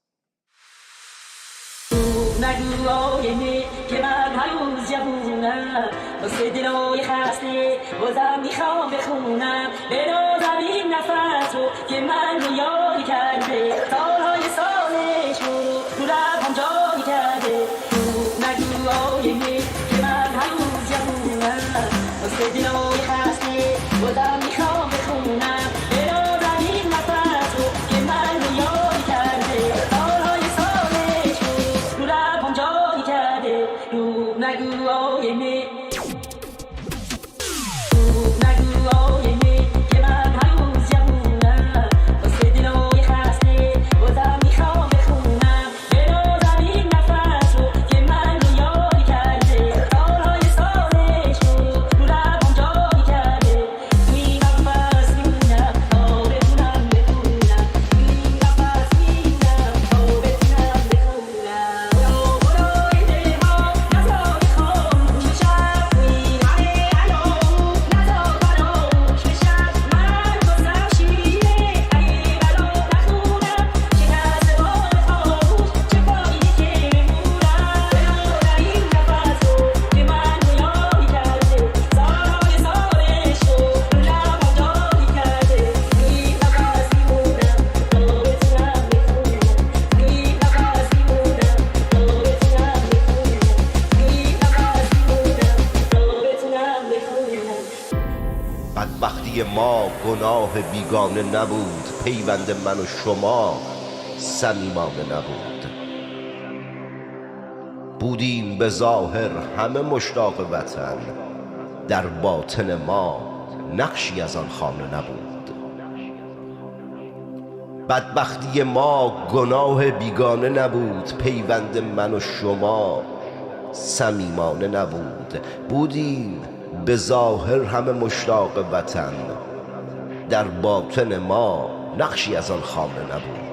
نگو آینه که من هنوز جوونم، واسه دلای خسته بازم میخوام بخونم، بنازم این نفس رو که من رو یاری کرده، سالهای سالش رو لبم جاری کرده. نگو آینه که من هنوز جوونم، واسه دلای خسته بازم میخوام بخونم، بنازم این نفس رو که من رو یاری کرده، سالهای سالش رو لبم جاری کرده. نگو آینه، نگو آینه که من هنوز جوونم، واسه دلای خسته بازم میخوام بخونم، بنازم این نفس رو که من رو یاری کرده، سالهای سالش رو لبم جاری کرده. این نفس میمونم تا بتونم بخونم، این نفس میمونم تا بتونم بخونم. برای دلها نزار خاموش بشم، این همه الان نزار فراموش بشم. من بازم شیره اگه بلا نخونم، شکست بال خاموش چه فایده که بمونم. بنازم این نفس رو که من رو یاری کرده، سالهای سالش رو لبم جاری کرده. این نفس میمونم تا بتونم بخونم، این نفس میمونم تا بتونم بخونم، این نفس میمونم تا بتونم بخونم. بدبختی ما گناه بیگانه نبود، پیوند من و شما صمیمانه نبود. بودیم به ظاهر همه مشتاق وطن، در باطن ما نقشی از آن خانه نبود. بدبختی ما گناه بیگانه نبود، پیوند من و شما صمیمانه نبود. بودیم به ظاهر همه مشتاق وطن، در باطن ما نقشی از آن خانه نبود.